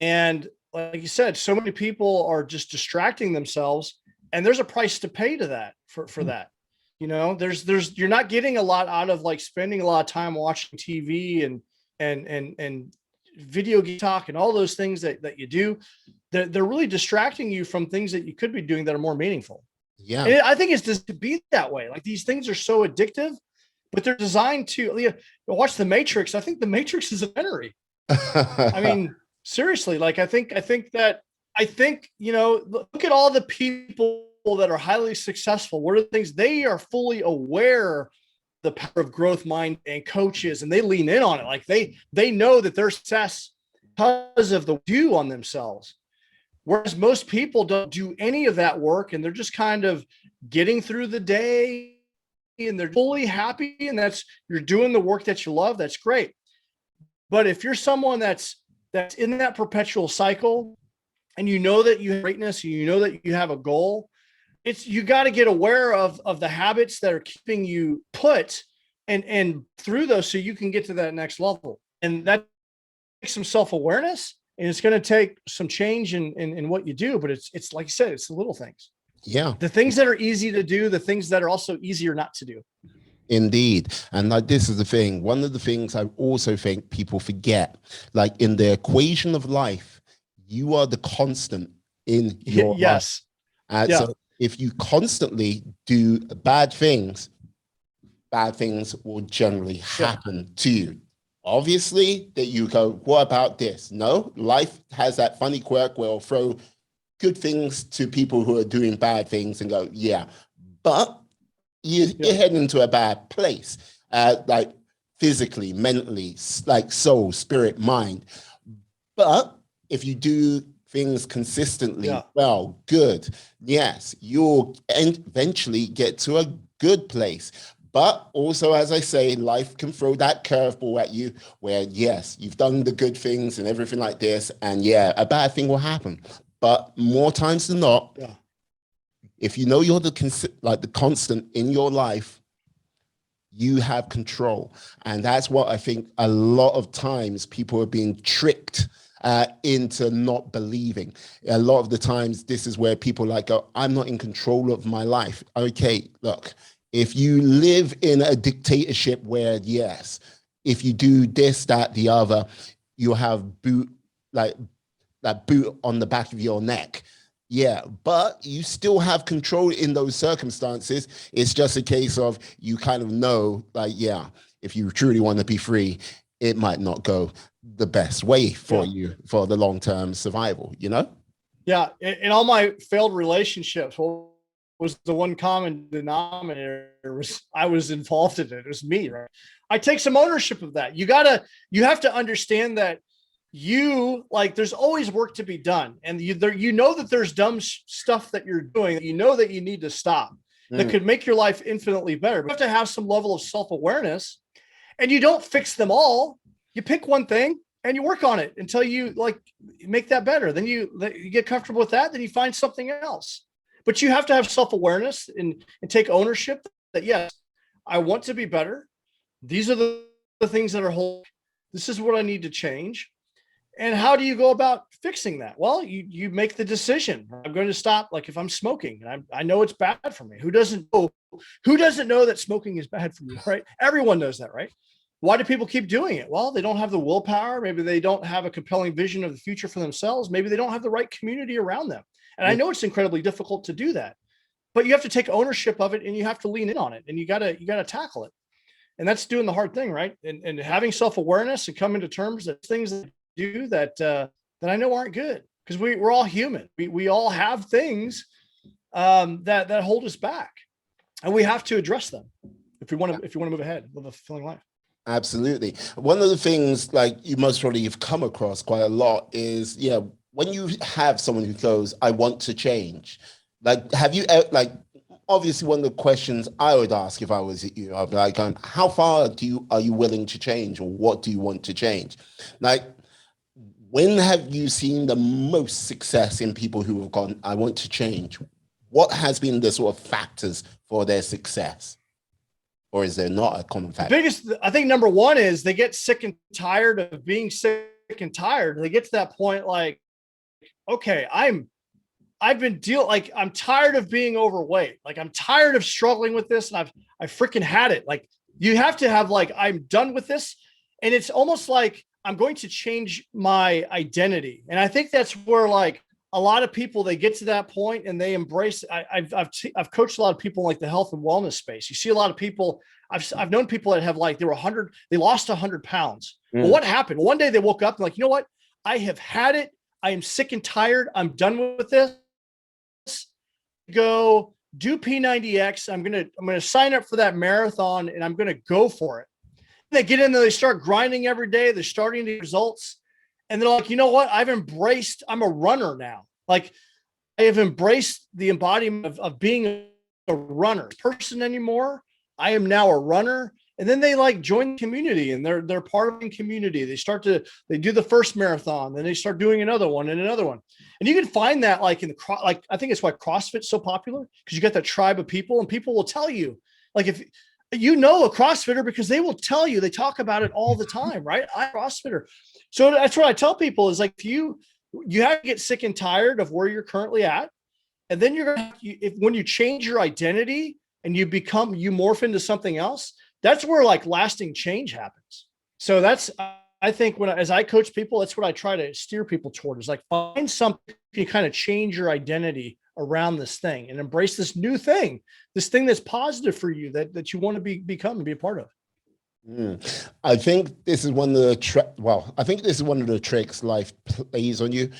And like you said, so many people are just distracting themselves, and there's a price to pay to that for that. There's you're not getting a lot out of like spending a lot of time watching TV and video game talk and all those things that you do. They're really distracting you from things that you could be doing that are more meaningful. Yeah. And I think it's just to be that way. Like these things are so addictive, but they're designed to watch The Matrix. I think The Matrix is a documentary. I mean, seriously, like I think, look at all the people that are highly successful. What are the things they are fully aware the power of growth mind and coaches, and they lean in on it. Like they know that their success because of the do on themselves. Whereas most people don't do any of that work, and they're just kind of getting through the day and they're fully happy, and you're doing the work that you love. That's great. But if you're someone that's in that perpetual cycle, and you know that you have greatness, and you know that you have a goal, you got to get aware of the habits that are keeping you put and through those, so you can get to that next level. And that takes some self-awareness, and it's going to take some change in what you do. But it's like you said, it's the little things. Yeah. The things that are easy to do, the things that are also easier not to do. Indeed. And like, this is the thing. One of the things I also think people forget, like in the equation of life, you are the constant in your yes. life. So if you constantly do bad things will generally happen to you. Obviously, that you go, what about this? No, life has that funny quirk where it'll throw good things to people who are doing bad things and go, yeah, but you're heading into a bad place, like physically, mentally, like soul, spirit, mind. But if you do things consistently, well, good. Yes, you'll eventually get to a good place. But also, as I say, life can throw that curveball at you where, yes, you've done the good things and everything like this, and yeah, a bad thing will happen. But more times than not, if you know you're the constant in your life, you have control. And that's what I think a lot of times people are being tricked into not believing. A lot of the times, this is where people go, I'm not in control of my life. Okay, look, If you live in a dictatorship where, yes, if you do this, that, the other, you have like that boot on the back of your neck. Yeah, but you still have control in those circumstances. It's just a case of you kind of know, like, yeah, if you truly want to be free, it might not go the best way for you for the long-term survival, you know? Yeah. In all my failed relationships, what was the one common denominator was I was involved in it. It was me, right? I take some ownership of that. You have to understand that there's always work to be done. And you know that there's dumb stuff that you're doing that you know that you need to stop that could make your life infinitely better. But you have to have some level of self-awareness, and you don't fix them all. You pick one thing and you work on it until you make that better. Then you get comfortable with that. Then you find something else. But you have to have self-awareness and take ownership that, yes, I want to be better. These are the things that are whole. This is what I need to change. And how do you go about fixing that? Well, you make the decision. I'm going to stop. Like if I'm smoking, and I know it's bad for me. Who doesn't know that smoking is bad for you, right? Everyone knows that, right? Why do people keep doing it? Well, they don't have the willpower. Maybe they don't have a compelling vision of the future for themselves. Maybe they don't have the right community around them. And I know it's incredibly difficult to do that, but you have to take ownership of it and you have to lean in on it, and you gotta tackle it. And that's doing the hard thing, right? And having self-awareness and coming to terms that things that do that I know aren't good, because we're all human. We all have things that hold us back, and we have to address them if you want to move ahead, live a fulfilling life. Absolutely. One of the things like you most probably have come across quite a lot is, when you have someone who goes, I want to change, like, have you, like, obviously one of the questions I would ask if I was you, I'd be like, how far are you willing to change, or what do you want to change? Like, when have you seen the most success in people who have gone, I want to change? What has been the sort of factors for their success? Or is there not a common factor? The biggest, I think, number one is they get sick and tired of being sick and tired. They get to that point like, okay, I'm tired of being overweight. Like, I'm tired of struggling with this, and I freaking had it. Like, you have to have I'm done with this. And it's almost like I'm going to change my identity. And I think that's where a lot of people, they get to that point and they embrace. I've coached a lot of people in the health and wellness space. You see a lot of people. I've known people that have they lost 100 pounds. Well, what happened? One day they woke up and you know what? I have had it. I am sick and tired. I'm done with this. Go do P90X. I'm gonna sign up for that marathon, and I'm gonna go for it. They get in there, they start grinding every day. They're starting the results, and they're like, you know what? I'm a runner now. Like, I have embraced the embodiment of being a runner person anymore. I am now a runner. And then they join the community, and they're part of the community. They do the first marathon, then they start doing another one and another one. And you can find that I think it's why CrossFit's so popular, because you got that tribe of people, and people will tell you, if a CrossFitter, because they will tell you, they talk about it all the time, right? I'm a CrossFitter. So that's what I tell people is you have to get sick and tired of where you're currently at. And then when you change your identity and you morph into something else, that's where lasting change happens. So that's, I think as I coach people, that's what I try to steer people toward, is find something you kind of change your identity around this thing and embrace this new thing, this thing that's positive for you, that you want to become and be a part of. I think this is one of the tricks life plays on you.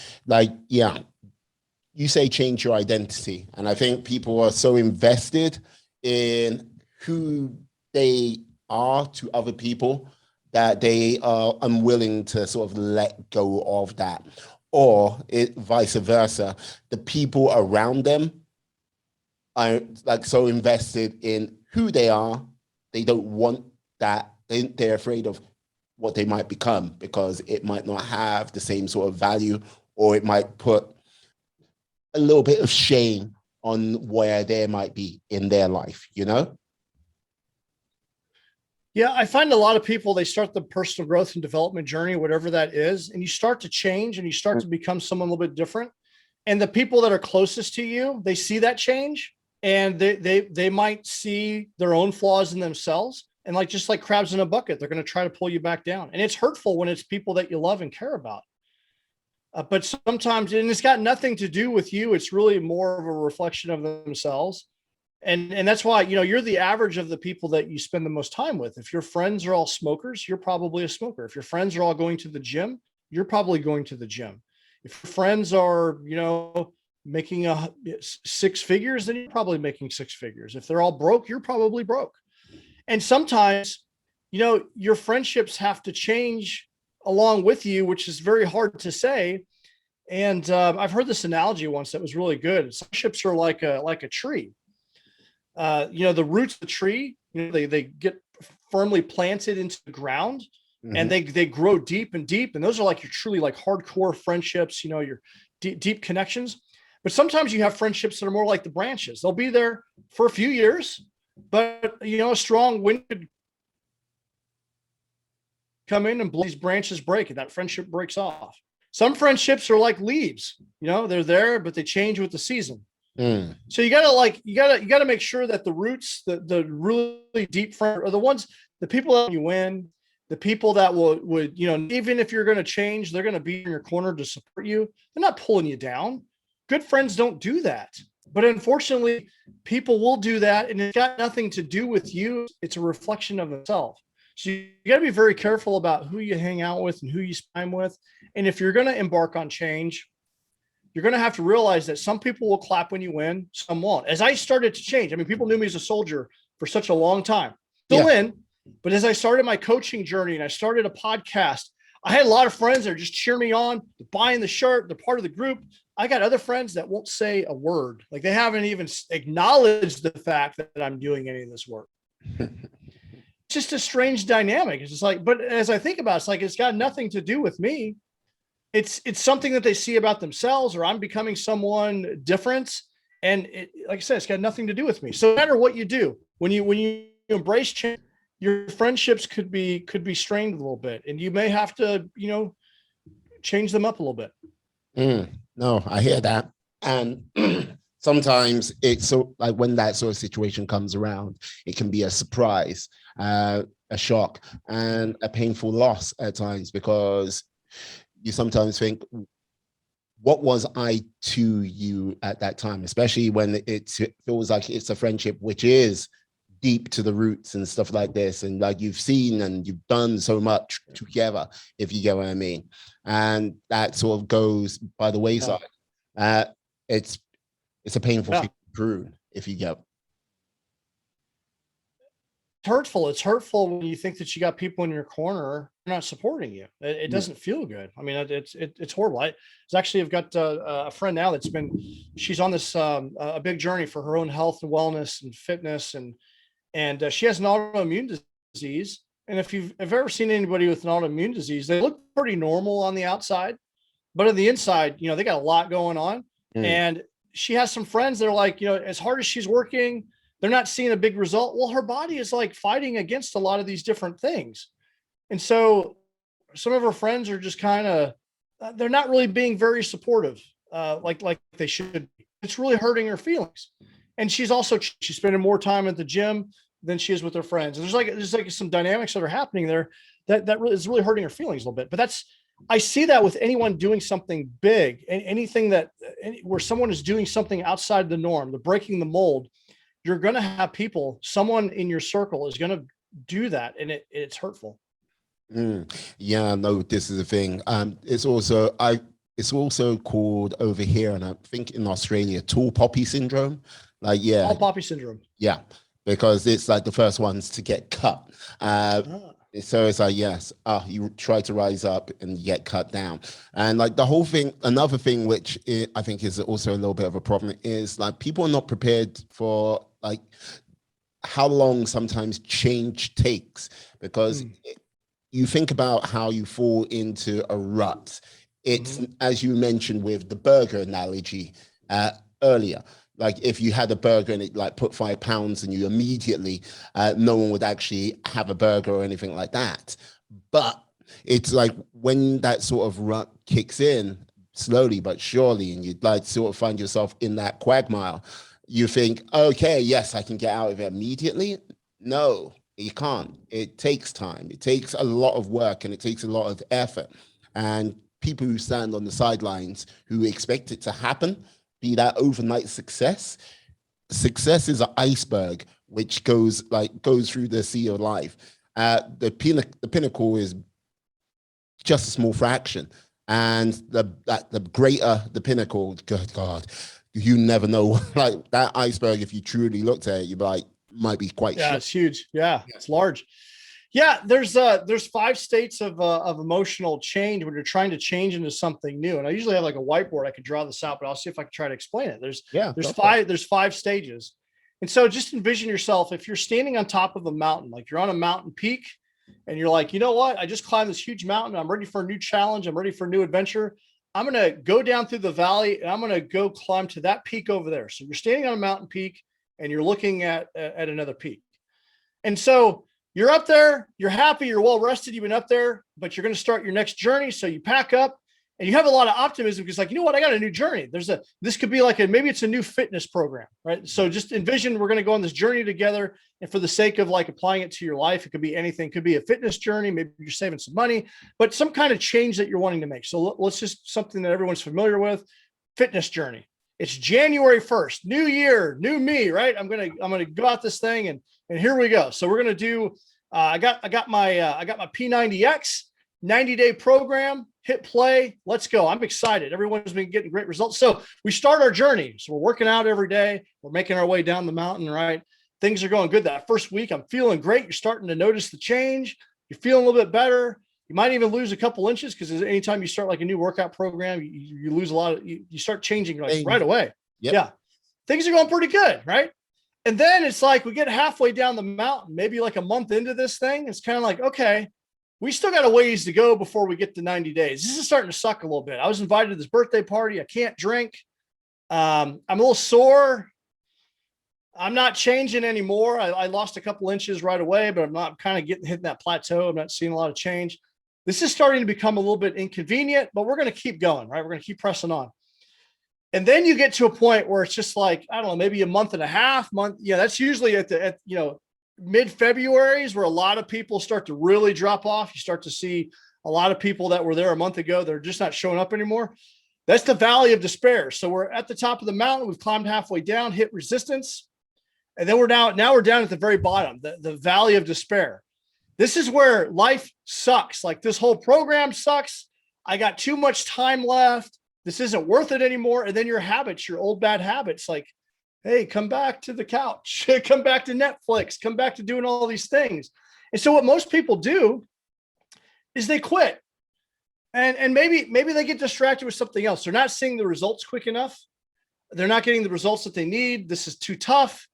You say change your identity, and I think people are so invested in who they are to other people that they are unwilling to sort of let go of that, or vice versa. The people around them are so invested in who they are, they don't want that. They're afraid of what they might become, because it might not have the same sort of value, or it might put a little bit of shame on where they might be in their life, Yeah, I find a lot of people, they start the personal growth and development journey, whatever that is, and you start to change and you start to become someone a little bit different. And the people that are closest to you, they see that change, and they might see their own flaws in themselves, and like just like crabs in a bucket, they're going to try to pull you back down. And it's hurtful when it's people that you love and care about. But sometimes, and it's got nothing to do with you. It's really more of a reflection of themselves. And that's why, you're the average of the people that you spend the most time with. If your friends are all smokers, you're probably a smoker. If your friends are all going to the gym, you're probably going to the gym. If your friends are, making six figures, then you're probably making six figures. If they're all broke, you're probably broke. And sometimes, your friendships have to change along with you, which is very hard to say. And I've heard this analogy once that was really good. Friendships are like a tree. The roots of the tree, they get firmly planted into the ground, mm-hmm. and they grow deep and deep. And those are like your truly like hardcore friendships, your deep connections. But sometimes you have friendships that are more like the branches. They'll be there for a few years, but a strong wind could come in and blow, these branches break, and that friendship breaks off. Some friendships are like leaves, they're there, but they change with the season. So you gotta make sure that the roots, the really deep friends are the people that you win, the people that would, even if you're going to change, they're going to be in your corner to support you. They're not pulling you down. Good friends don't do that. But unfortunately, people will do that, and it's got nothing to do with you. It's a reflection of themselves. So you got to be very careful about who you hang out with and who you spend time with. And if you're going to embark on change, you're going to have to realize that some people will clap when you win, some won't. As I started to change, people knew me as a soldier for such a long time. Still in, but as I started my coaching journey and I started a podcast, I had a lot of friends that are just cheering me on, they're buying the shirt, they're part of the group. I got other friends that won't say a word. Like they haven't even acknowledged the fact that I'm doing any of this work. It's just a strange dynamic. It's just like, but as I think about it, it's like, it's got nothing to do with me. It's something that they see about themselves, or I'm becoming someone different. And like I said, it's got nothing to do with me. So no matter what you do, when you embrace change, your friendships could be strained a little bit, and you may have to, change them up a little bit. No, I hear that. And sometimes it's so like when that sort of situation comes around, it can be a surprise, a shock, and a painful loss at times, because you sometimes think, what was I to you at that time? Especially when it feels like it's a friendship which is deep to the roots and stuff like this. And like you've seen and you've done so much together, if you get what I mean. And that sort of goes by the wayside. It's a painful thing to prune, if you get. Hurtful. It's hurtful when you think that you got people in your corner not supporting you. It doesn't feel good. It's horrible. I've got a friend now she's on this a big journey for her own health and wellness and fitness, and she has an autoimmune disease. And if you've ever seen anybody with an autoimmune disease, they look pretty normal on the outside, but on the inside, they got a lot going on. And she has some friends that are like, as hard as she's working, they're not seeing a big result. Well, her body is like fighting against a lot of these different things. And so some of her friends are just kind of, they're not really being very supportive, like they should be. It's really hurting her feelings. And she's spending more time at the gym than she is with her friends. And there's like some dynamics that are happening there that really is really hurting her feelings a little bit. But I see that with anyone doing something big, and anything where someone is doing something outside the norm, they're breaking the mold. You're going to have someone in your circle is going to do that. And it's hurtful. Yeah, no, this is the thing. It's also called over here, and I think in Australia, tall poppy syndrome. Tall poppy syndrome. Yeah, because it's like the first ones to get cut. So it's like, yes, you try to rise up and you get cut down. And like the whole thing, another thing, which I think is also a little bit of a problem, is like people are not prepared for like how long sometimes change takes, because you think about how you fall into a rut. It's as you mentioned with the burger analogy earlier. Like if you had a burger and it like put 5 pounds and you immediately, no one would actually have a burger or anything like that. But it's like when that sort of rut kicks in slowly but surely, and you'd like sort of find yourself in that quagmire, You think, okay, yes, I can get out of it immediately. No, you can't. It takes time. It takes a lot of work and it takes a lot of effort. And people who stand on the sidelines who expect it to happen, be that overnight success, success is an iceberg which goes through the sea of life. The pinnacle is just a small fraction, and the greater the pinnacle, good God, you never know. Like that iceberg, if you truly looked at it, you'd be like, might be quite Yeah, short. it's huge. Yeah, it's large. Yeah, there's 5 states of emotional change when you're trying to change into something new. And I usually have like a whiteboard. I could draw this out, but I'll see if I can try to explain it. Yeah, There's 5 stages. And so just envision yourself if you're standing on top of a mountain, like you're on a mountain peak, and you're like, you know what? I just climbed this huge mountain. I'm ready for a new challenge. I'm ready for a new adventure. I'm going to go down through the valley and I'm going to go climb to that peak over there. So you're standing on a mountain peak and you're looking at another peak. And so you're up there, you're happy, you're well rested, you've been up there, but you're going to start your next journey. So you pack up and you have a lot of optimism because, like, you know what, I got a new journey. This could be like maybe it's a new fitness program, right? So just envision we're going to go on this journey together. And for the sake of like applying it to your life, it could be anything. It could be a fitness journey. Maybe you're saving some money, but some kind of change that you're wanting to make. So let's just something that everyone's familiar with, fitness journey. It's January 1st, new year, new me, right? I'm going to go out this thing and here we go. So we're going to do, I got my P90X 90-day program, hit play. Let's go. I'm excited. Everyone's been getting great results. So we start our journey. So we're working out every day. We're making our way down the mountain, right? Things are going good. That first week, I'm feeling great. You're starting to notice the change. You're feeling a little bit better. You might even lose a couple inches because anytime you start like a new workout program, you lose a lot of, you start changing like right away. Yep. Yeah. Things are going pretty good, right? And then it's like we get halfway down the mountain, maybe like a month into this thing. It's kind of like, okay, we still got a ways to go before we get to 90 days. This is starting to suck a little bit. I was invited to this birthday party. I can't drink. I'm a little sore. I'm not changing anymore. I lost a couple inches right away, but I'm not kind of hitting that plateau. I'm not seeing a lot of change. This is starting to become a little bit inconvenient, but we're going to keep going, right? We're going to keep pressing on. And then you get to a point where it's just like, I don't know, maybe a month and a half. Yeah, that's usually at mid-February is where a lot of people start to really drop off. You start to see a lot of people that were there a month ago, they're just not showing up anymore. That's the valley of despair. So we're at the top of the mountain. We've climbed halfway down, hit resistance. And then we're down at the very bottom, the valley of despair. This is where life sucks. Like this whole program sucks. I got too much time left. This isn't worth it anymore. And then your habits, your old bad habits, like, hey, come back to the couch, come back to Netflix, come back to doing all these things. And so what most people do is they quit. And maybe they get distracted with something else. They're not seeing the results quick enough. They're not getting the results that they need. This is too tough.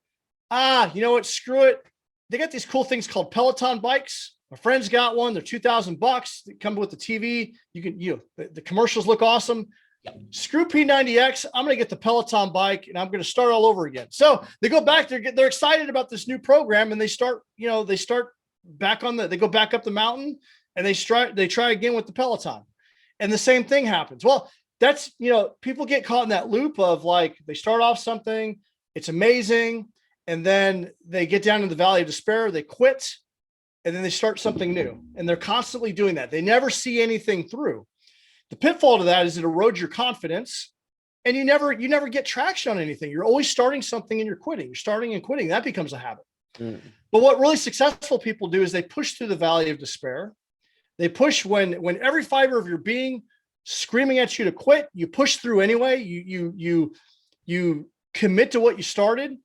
You know what? Screw it. They got these cool things called Peloton bikes. My friend's got one. They're $2,000. They come with the TV. The commercials look awesome. Screw P90X. I'm going to get the Peloton bike and I'm going to start all over again. So they go back. They're excited about this new program and they go back up the mountain and they try again with the Peloton. And the same thing happens. Well, that's, people get caught in that loop of like, they start off something, it's amazing. And then they get down in the valley of despair, they quit, and then they start something new. And they're constantly doing that. They never see anything through. The pitfall to that is it erodes your confidence and you never get traction on anything. You're always starting something and you're quitting. You're starting and quitting. That becomes a habit. Mm. But what really successful people do is they push through the valley of despair. They push when every fiber of your being screaming at you to quit, you push through anyway. You commit to what you started.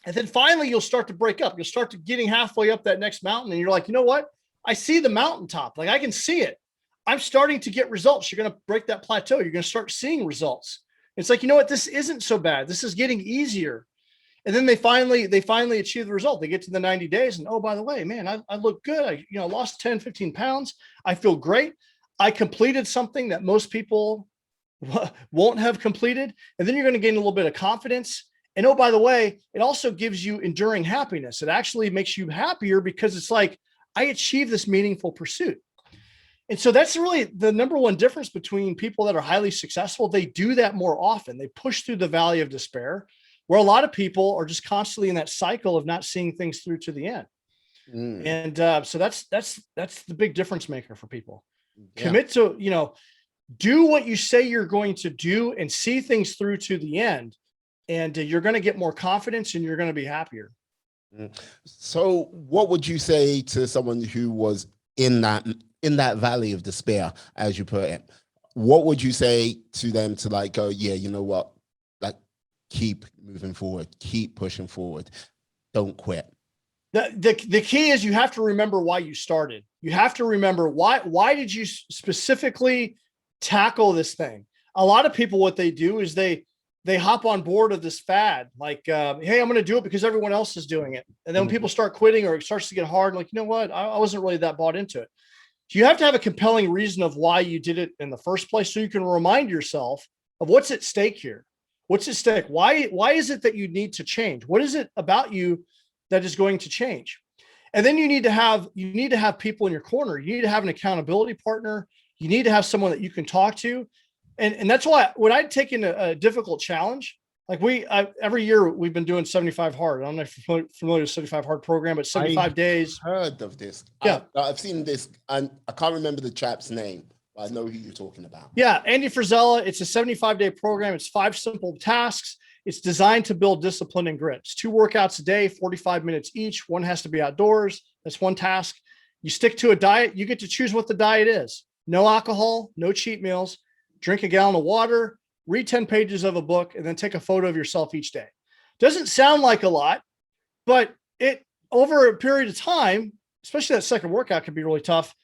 And then finally you'll start to break up. You'll start to getting halfway up that next mountain. And you're like, you know what? I see the mountaintop. Like I can see it. I'm starting to get results. You're going to break that plateau. You're going to start seeing results. It's like, you know what? This isn't so bad. This is getting easier. And then they finally achieve the result. They get to the 90 days and, oh, by the way, man, I look good. I lost 10, 15 pounds. I feel great. I completed something that most people won't have completed. And then you're going to gain a little bit of confidence. And oh, by the way, it also gives you enduring happiness. It actually makes you happier because it's like, I achieved this meaningful pursuit. And so that's really the number one difference between people that are highly successful. They do that more often. They push through the valley of despair where a lot of people are just constantly in that cycle of not seeing things through to the end. And so that's the big difference maker for people. Commit to, do what you say you're going to do and see things through to the end. And you're going to get more confidence and you're going to be happier. So what would you say to someone who was in that valley of despair, as you put it? What would you say to them to like go, yeah, you know what? Like, keep moving forward, keep pushing forward. Don't quit. The key is you have to remember why you started. You have to remember why did you specifically tackle this thing? A lot of people, what they do is they hop on board of this fad, like, hey, I'm going to do it because everyone else is doing it. And then when people start quitting or it starts to get hard, like, you know what? I wasn't really that bought into it. So you have to have a compelling reason of why you did it in the first place, so you can remind yourself of what's at stake here. What's at stake? Why is it that you need to change? What is it about you that is going to change? And then you need to have people in your corner. You need to have an accountability partner. You need to have someone that you can talk to. And that's why when I'd taken a difficult challenge, like every year we've been doing 75 hard. I don't know if you're familiar with 75 hard program, but 75 days. Heard of this. Yeah. I've seen this, and I can't remember the chap's name, but I know who you're talking about. Yeah. Andy Frisella. It's a 75-day program. It's 5 simple tasks. It's designed to build discipline and grit. It's 2 workouts a day, 45 minutes each. One has to be outdoors. That's one task. You stick to a diet. You get to choose what the diet is. No alcohol, no cheat meals. Drink a gallon of water, read 10 pages of a book, and then take a photo of yourself each day. Doesn't sound like a lot, but it over a period of time, especially that second workout can be really tough.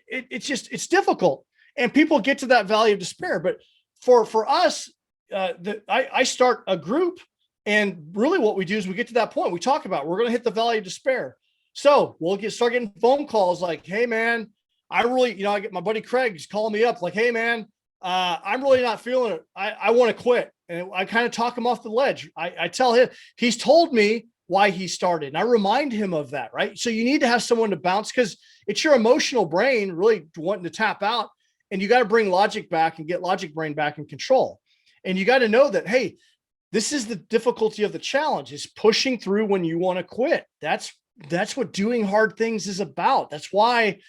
It's difficult, and people get to that valley of despair. But for us, I start a group, and really what we do is we get to that point. We talk about we're going to hit the valley of despair. So we'll start getting phone calls like, "Hey man, I really, I get my buddy Craig's calling me up like, hey man, I'm really not feeling it. I want to quit." And I kind of talk him off the ledge. I tell him, he's told me why he started, and I remind him of that. Right. So you need to have someone to bounce, because it's your emotional brain really wanting to tap out, and you got to bring logic back and get logic brain back in control. And you got to know that, hey, this is the difficulty of the challenge, is pushing through when you want to quit. That's what doing hard things is about. That's why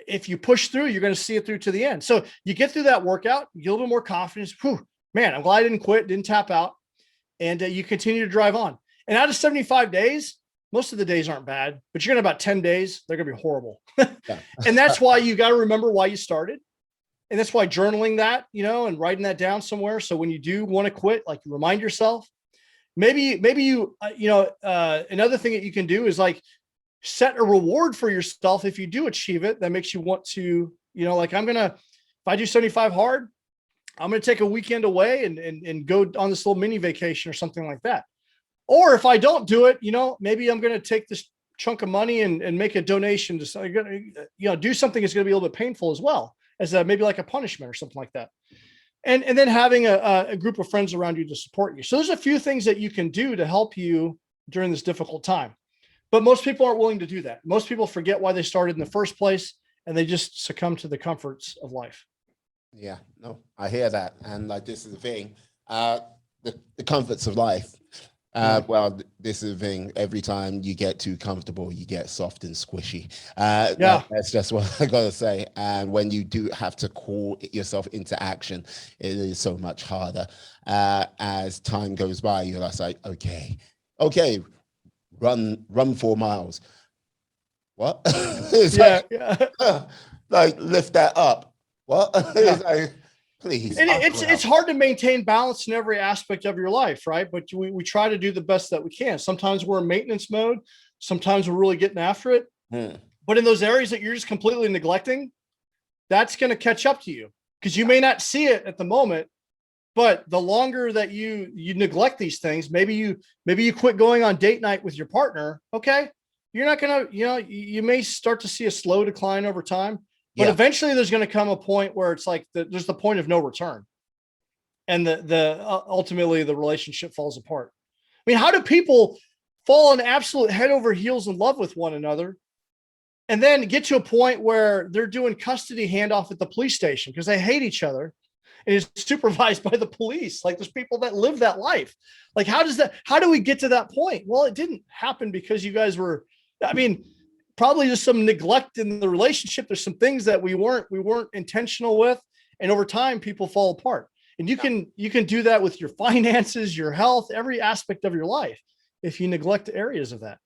if you push through, you're going to see it through to the end. So you get through that workout, you get a little more confidence. Whew, man, I'm glad I didn't quit, didn't tap out. And you continue to drive on. And out of 75 days, most of the days aren't bad, but you're going to about 10 days, they're going to be horrible. And that's why you got to remember why you started. And that's why journaling that, and writing that down somewhere. So when you do want to quit, like, you remind yourself, maybe you, another thing that you can do is like set a reward for yourself. If you do achieve it, that makes you want to, like, if I do 75 hard, I'm going to take a weekend away and go on this little mini vacation or something like that. Or if I don't do it, maybe I'm going to take this chunk of money and make a donation to, do something that's going to be a little bit painful as well, as maybe like a punishment or something like that. And then having a group of friends around you to support you. So there's a few things that you can do to help you during this difficult time. But most people aren't willing to do that. Most people forget why they started in the first place, and they just succumb to the comforts of life. Yeah, no, I hear that. And like, this is the thing, the comforts of life. Well, this is the thing. Every time you get too comfortable, you get soft and squishy. That's just what I gotta say. And when you do have to call yourself into action, it is so much harder. As time goes by, you're just like, okay, run 4 miles. What? Like, lift that up. What? It's like, please. And it's hard to maintain balance in every aspect of your life, right? But we try to do the best that we can. Sometimes we're in maintenance mode. Sometimes we're really getting after it. But in those areas that you're just completely neglecting, that's going to catch up to you, because you may not see it at the moment. But the longer that you neglect these things, maybe you quit going on date night with your partner. Okay, you're not gonna, you may start to see a slow decline over time. But eventually there's going to come a point where it's like there's the point of no return, and ultimately the relationship falls apart. I mean, how do people fall in absolute head over heels in love with one another, and then get to a point where they're doing custody handoff at the police station because they hate each other, and it's supervised by the police. Like there's people that live that life. Like how do we get to that point? Well, it didn't happen because you guys were, I mean, probably just some neglect in the relationship. There's some things that we weren't intentional with. And over time, people fall apart. And you can do that with your finances, your health, every aspect of your life, if you neglect areas of that.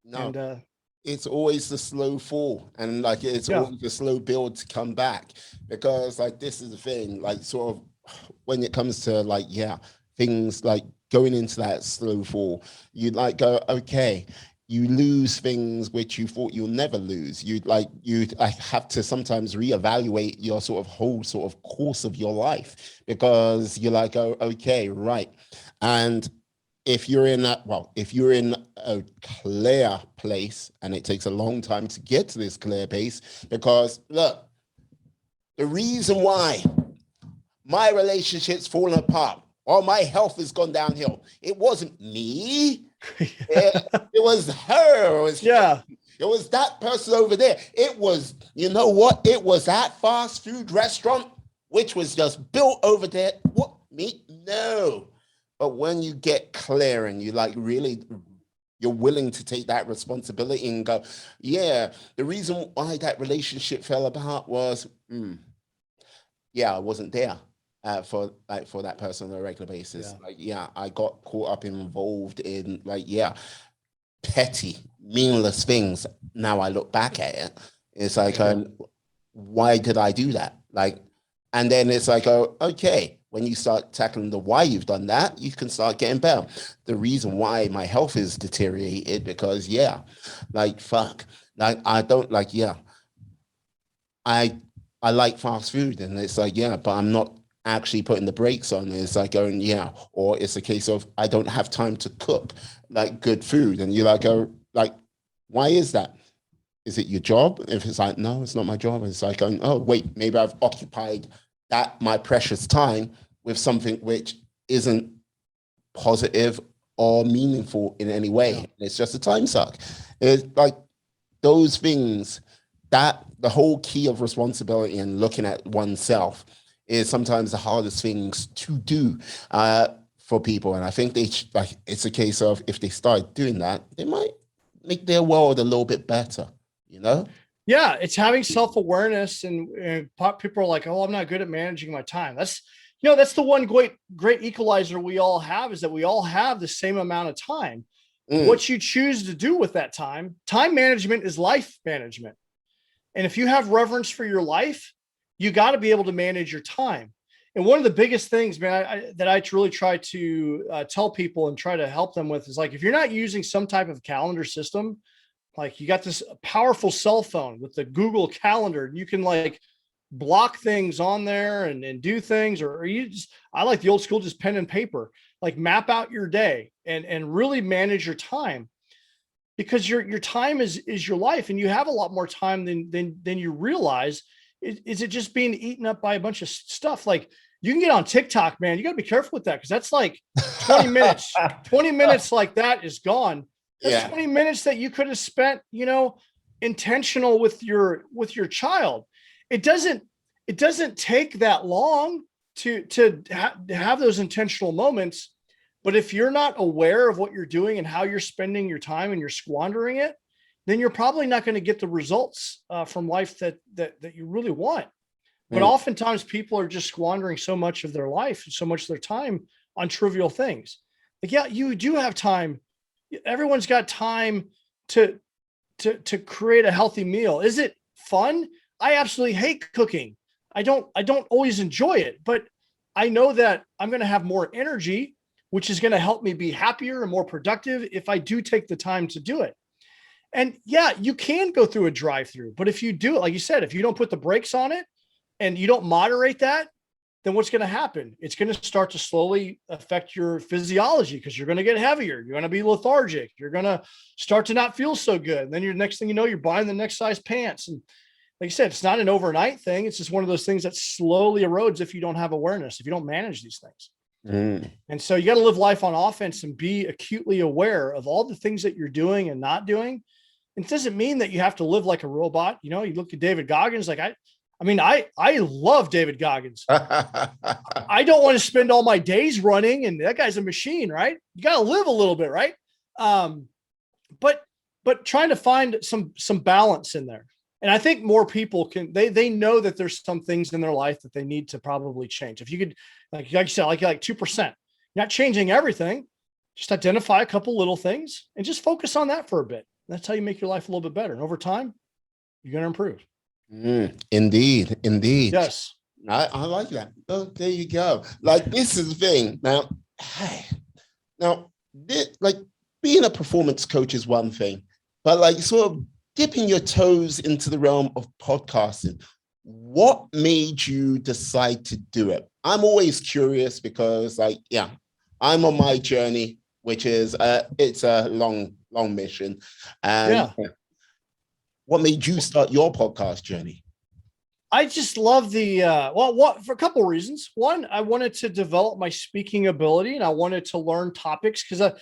No. And it's always the slow fall, and like it's always the slow build to come back, because like this is the thing, like sort of when it comes to like things like going into that slow fall, you like go, okay, you lose things which you thought you'll never lose. You have to sometimes reevaluate your sort of whole sort of course of your life, because you're like, oh, okay, right. And if you're in a clear place, and it takes a long time to get to this clear place, because look, the reason why my relationship's fallen apart or my health has gone downhill, it wasn't me. It was her. It was him. It was that person over there. It was, you know what? It was that fast food restaurant, which was just built over there. What, me? No. But when you get clear and you like really, you're willing to take that responsibility and go, yeah, the reason why that relationship fell apart was, I wasn't there for that person on a regular basis. I got caught up involved in petty, meaningless things. Now I look back at it, it's like, why did I do that? Like, and then it's like, oh, okay. When you start tackling the why you've done that, you can start getting better. The reason why my health is deteriorated, because fuck, like I don't like, I like fast food, and it's like, but I'm not actually putting the brakes on. It's like going, or it's a case of I don't have time to cook like good food, and you're like, oh, like, why is that? Is it your job? If it's like, no, it's not my job. It's like going, oh wait, maybe I've occupied that my precious time with something which isn't positive or meaningful in any way. Yeah. It's just a time suck. It's like those things, that the whole key of responsibility and looking at oneself is sometimes the hardest things to do for people. And I think it's a case of, if they start doing that, they might make their world a little bit better, you know? Yeah, it's having self-awareness, and people are like, oh, I'm not good at managing my time. That's the one great equalizer we all have, is that we all have the same amount of time. What you choose to do with that time management is life management. And if you have reverence for your life, you got to be able to manage your time. And one of the biggest things, man, that I really try to tell people and try to help them with is, like, if you're not using some type of calendar system, like you got this powerful cell phone with the Google Calendar, you can like block things on there and do things, or I like the old school, just pen and paper, like map out your day and really manage your time, because your time is your life, and you have a lot more time than you realize. Is it just being eaten up by a bunch of stuff? Like, you can get on TikTok, man. You got to be careful with that, because that's like 20 minutes. 20 minutes like that is gone. That's 20 minutes that you could have spent, intentional with your child. It doesn't take that long to have those intentional moments. But if you're not aware of what you're doing and how you're spending your time, and you're squandering it, then you're probably not going to get the results from life that you really want. But oftentimes people are just squandering so much of their life and so much of their time on trivial things. Like, you do have time. Everyone's got time to create a healthy meal. Is it fun? I absolutely hate cooking. I don't always enjoy it, but I know that I'm going to have more energy, which is going to help me be happier and more productive if I do take the time to do it. And you can go through a drive-through, but if you do it, like you said, if you don't put the brakes on it and you don't moderate that, then what's going to happen? It's going to start to slowly affect your physiology, because you're going to get heavier. You're going to be lethargic. You're going to start to not feel so good. And then your next thing you know, you're buying the next size pants. And like you said, it's not an overnight thing. It's just one of those things that slowly erodes if you don't have awareness, if you don't manage these things. And so you got to live life on offense and be acutely aware of all the things that you're doing and not doing. It doesn't mean that you have to live like a robot. You look at David Goggins, like I mean, I love David Goggins. I don't want to spend all my days running, and that guy's a machine, right? You got to live a little bit, right? Um, but trying to find some balance in there. And I think more people they know that there's some things in their life that they need to probably change. If you could, like you said, like 2%, not changing everything, just identify a couple little things and just focus on that for a bit. That's how you make your life a little bit better. And over time, you're going to improve. Indeed. Yes. I like that. Oh, there you go. Like, this is the thing. Now, like, being a performance coach is one thing, but like sort of dipping your toes into the realm of podcasting, what made you decide to do it? I'm always curious because, like, yeah, I'm on my journey, which is it's a long mission. And what made you start your podcast journey? I just love the for a couple of reasons. One, I wanted to develop my speaking ability, and I wanted to learn topics because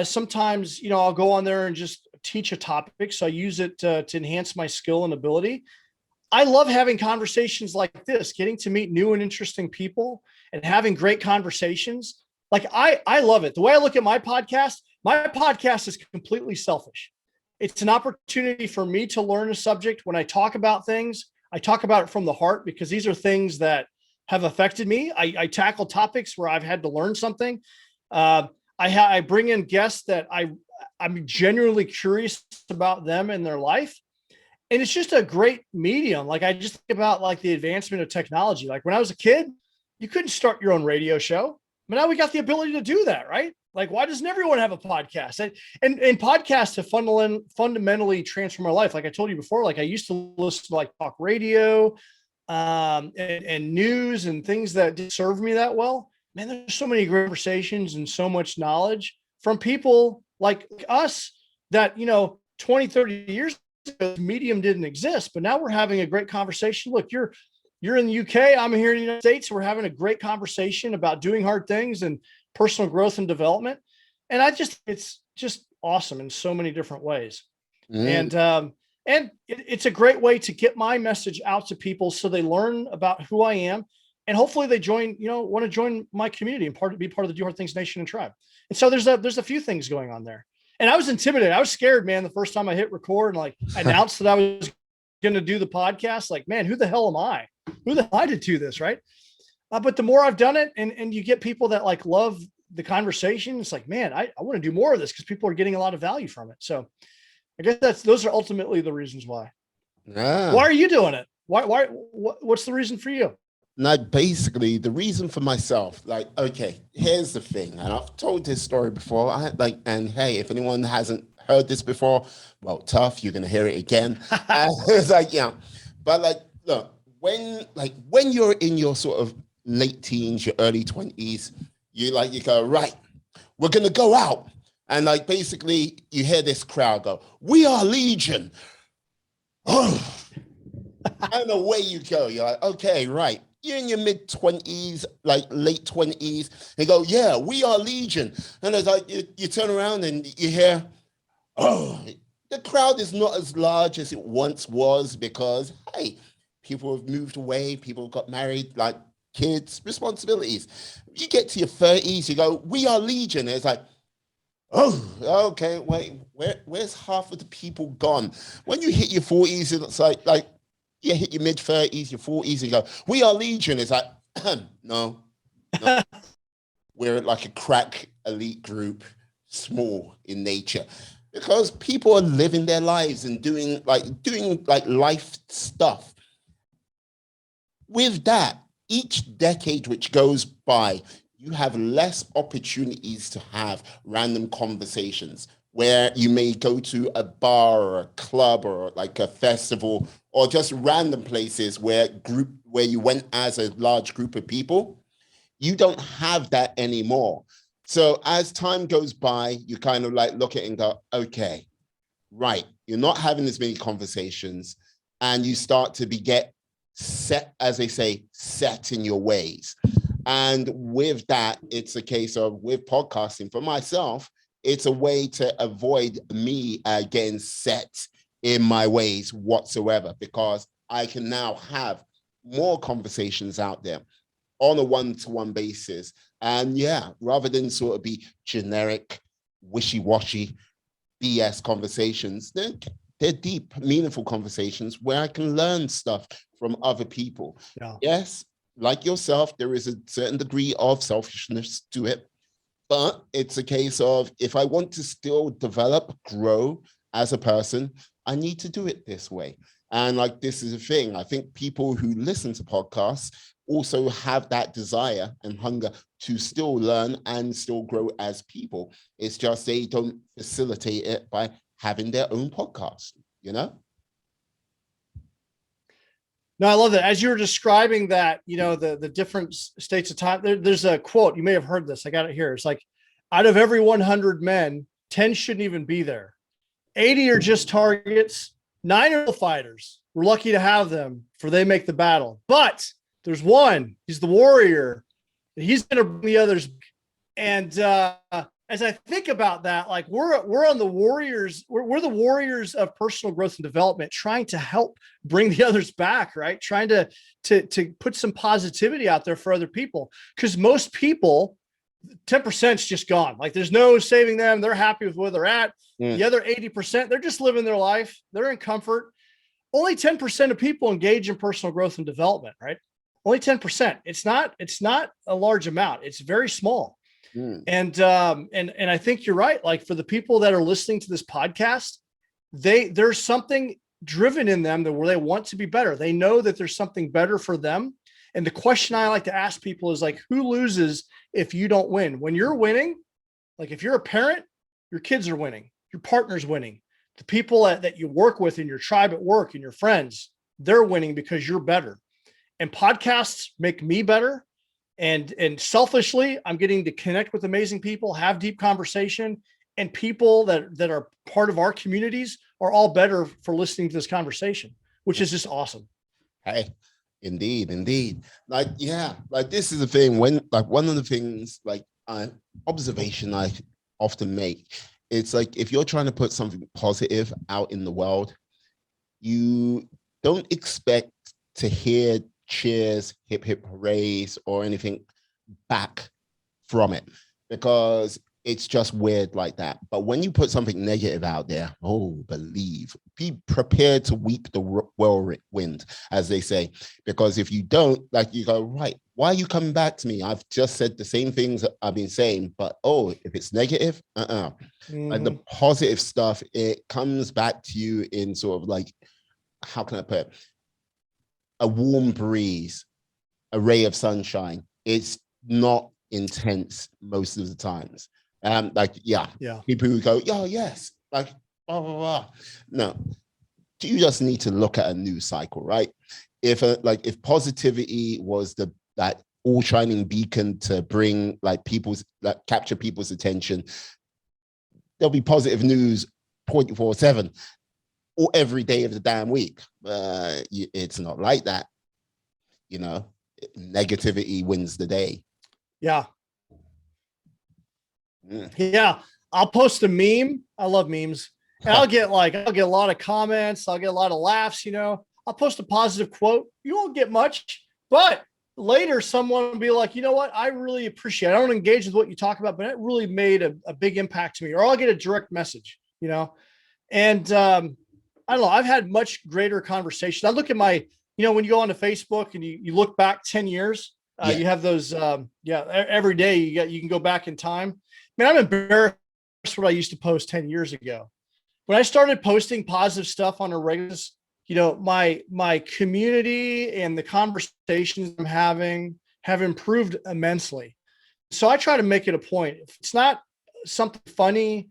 sometimes, I'll go on there and just teach a topic. So I use it to enhance my skill and ability. I love having conversations like this, getting to meet new and interesting people and having great conversations. Like, I love it. The way I look at my podcast is completely selfish. It's an opportunity for me to learn a subject. When I talk about things, I talk about it from the heart because these are things that have affected me. I tackle topics where I've had to learn something. I bring in guests that I'm genuinely curious about them and their life. And it's just a great medium. Like, I just think about like the advancement of technology. Like, when I was a kid, you couldn't start your own radio show, but now we got the ability to do that, right? Like, why doesn't everyone have a podcast? And podcasts have fundamentally transformed my life. Like I told you before, like I used to listen to like talk radio and news and things that didn't serve me that well. Man, there's so many conversations and so much knowledge from people like us that, 20, 30 years ago, the medium didn't exist, but now we're having a great conversation. Look, you're in the UK, I'm here in the United States. We're having a great conversation about doing hard things and personal growth and development. And it's just awesome in so many different ways. And it's a great way to get my message out to people so they learn about who I am. And hopefully they want to join my community and be part of the Do Hard Things Nation and Tribe. And so there's a few things going on there. And I was intimidated. I was scared, man, the first time I hit record and like announced that I was going to do the podcast. Like, man, who the hell am I? Who the hell I to do this, right? But the more I've done it and you get people that like love the conversation, it's like, man, I want to do more of this because people are getting a lot of value from it. So I guess those are ultimately the reasons why. Yeah. Why are you doing it? What's the reason for you? Now, basically, the reason for myself, like, okay, here's the thing, and I've told this story before. And hey, if anyone hasn't heard this before, well, tough, you're gonna hear it again. It's like, yeah, but like, look, when you're in your sort of late teens, your early 20s, you go, right, we're gonna go out, and like basically, you hear this crowd go, "We are Legion." Oh, and away you go. You're like, okay, right. You're in your mid-20s, like late 20s, and go, yeah, we are Legion. And it's like you turn around and you hear, oh, the crowd is not as large as it once was because, hey, people have moved away, people got married, like kids, responsibilities. You get to your 30s, you go, we are Legion. And it's like, oh, okay, wait, where's half of the people gone? When you hit your 40s, it's like, you hit your mid-30s, your 40s, and you go, we are Legion. It's like, no. We're like a crack elite group, small in nature. Because people are living their lives and doing life stuff. With that, each decade which goes by, you have less opportunities to have random conversations where you may go to a bar or a club or like a festival or just random places where you went as a large group of people. You don't have that anymore. So as time goes by, you kind of like look at it and go, okay, right, you're not having as many conversations and you start to get set, as they say, set in your ways. And with that, it's a case of, with podcasting for myself, it's a way to avoid me getting set in my ways whatsoever, because I can now have more conversations out there on a one-to-one basis. And yeah, rather than sort of be generic, wishy-washy BS conversations, they're deep, meaningful conversations where I can learn stuff from other people. Yeah. Yes, like yourself, there is a certain degree of selfishness to it, but it's a case of if I want to still develop, grow as a person, I need to do it this way. And like, this is a thing. I think people who listen to podcasts also have that desire and hunger to still learn and still grow as people. It's just they don't facilitate it by having their own podcast, you know? No, I love that. As you were describing that, the different states of time, there's a quote, you may have heard this. I got it here. It's like, out of every 100 men, 10 shouldn't even be there. 80 are just targets. 9 are the fighters. We're lucky to have them, for they make the battle. But there's one, he's the warrior. He's going to bring the others. And as I think about that, like we're on the warriors, we're the warriors of personal growth and development, trying to help bring the others back, right? Trying to put some positivity out there for other people. Because most people, 10% is just gone. Like there's no saving them. They're happy with where they're at. The other 80%, they're just living their life. They're in comfort. Only 10% of people engage in personal growth and development, right? Only 10%. It's not a large amount. It's very small. And I think you're right. Like for the people that are listening to this podcast, there's something driven in them where they want to be better. They know that there's something better for them. And the question I like to ask people is like, who loses if you don't win? When you're winning, like if you're a parent, your kids are winning, your partner's winning, the people that you work with in your tribe at work and your friends, they're winning because you're better. And podcasts make me better. And selfishly, I'm getting to connect with amazing people, have deep conversation, and people that are part of our communities are all better for listening to this conversation, which is just awesome. Hey, indeed. Like, yeah, like this is the thing when, like one of the things, like observation I often make, it's like, if you're trying to put something positive out in the world, you don't expect to hear cheers, hip hip hoorays, or anything back from it, because it's just weird like that. But when you put something negative out there, be prepared to weep the whirlwind, as they say, because if you don't, like, you go, right, why are you coming back to me? I've just said the same things that I've been saying, but if it's negative, like the positive stuff, it comes back to you in sort of like, how can I put it? A warm breeze, a ray of sunshine. It's not intense most of the times. People who go, oh yes, like blah blah blah. No, you just need to look at a news cycle, right? If positivity was that all shining beacon to bring capture people's attention, there'll be positive news 24/7. Or every day of the damn week. It's not like that. Negativity wins the day. Yeah. Yeah. I'll post a meme. I love memes. And I'll get a lot of comments. I'll get a lot of laughs. I'll post a positive quote. You won't get much, but later someone will be like, you know what? I really appreciate it. I don't engage with what you talk about, but it really made a big impact to me. Or I'll get a direct message, and I don't know. I've had much greater conversations. I look at when you go onto Facebook and you look back 10 years, you have those, every day you can go back in time. Man, I'm embarrassed what I used to post 10 years ago. When I started posting positive stuff on a regular, my community and the conversations I'm having have improved immensely. So I try to make it a point. If it's not something funny,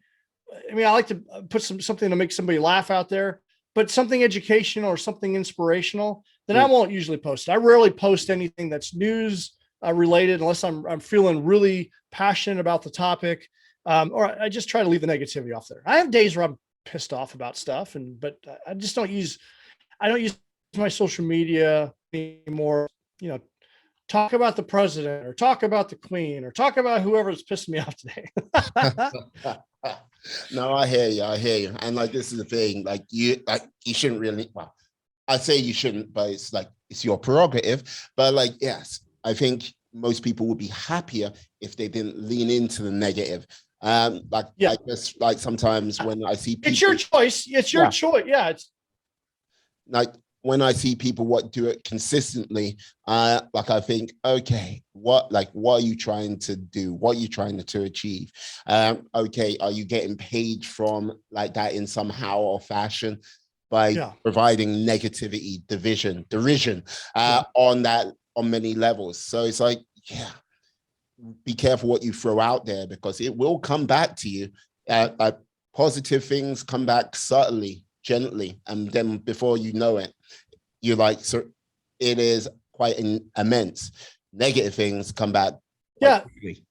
I mean, I like to put something to make somebody laugh out there, but something educational or something inspirational, then I won't usually post it. I rarely post anything that's news related unless I'm feeling really passionate about the topic, or I just try to leave the negativity off there. I have days where I'm pissed off about stuff, but I just don't use my social media anymore. Talk about the president or talk about the queen or talk about whoever's pissing me off today. No, I hear you. And like, this is the thing, you shouldn't really, I say you shouldn't, but it's like it's your prerogative. But like, yes, I think most people would be happier if they didn't lean into the negative. Like Yeah. I just like sometimes when I see It's your people, choice. It's your yeah, choice. Yeah. It's like when I see people what do it consistently, like I think, okay, what are you trying to do? What are you trying to achieve? Okay, are you getting paid from like that in somehow or fashion by yeah. providing negativity, derision Yeah. on that on many levels? So it's like, yeah, be careful what you throw out there because it will come back to you. Like positive things come back subtly, gently, and then before you know it, you're like, so it is quite immense. Negative things come back quite Yeah. quickly.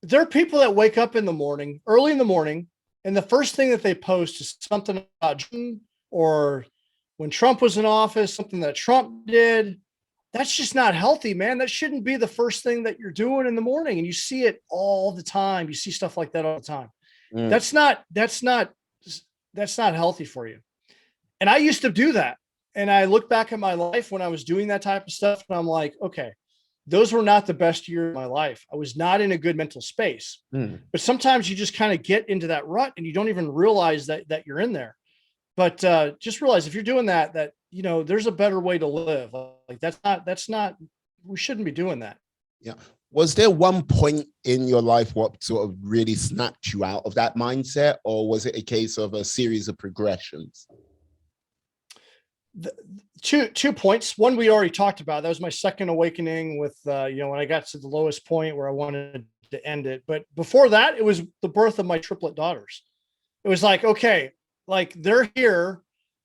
There are people that wake up in the morning, early in the morning, and the first thing that they post is something about or when Trump was in office, something that Trump did. That's just not healthy, man. That shouldn't be the first thing that you're doing in the morning. And you see it all the time. You see stuff like that all the time. Mm. That's not healthy for you. And I used to do that. And I look back at my life when I was doing that type of stuff, and I'm like, okay, those were not the best years of my life. I was not in a good mental space. Mm. But sometimes you just kind of get into that rut and you don't even realize that you're in there. But just realize if you're doing that there's a better way to live. Like that's not we shouldn't be doing that. Yeah. Was there one point in your life what sort of really snapped you out of that mindset, or was it a case of a series of progressions? The, two points. One we already talked about. That was my second awakening with when I got to the lowest point where I wanted to end it. But before that, it was the birth of my triplet daughters. It was like, okay, like they're here.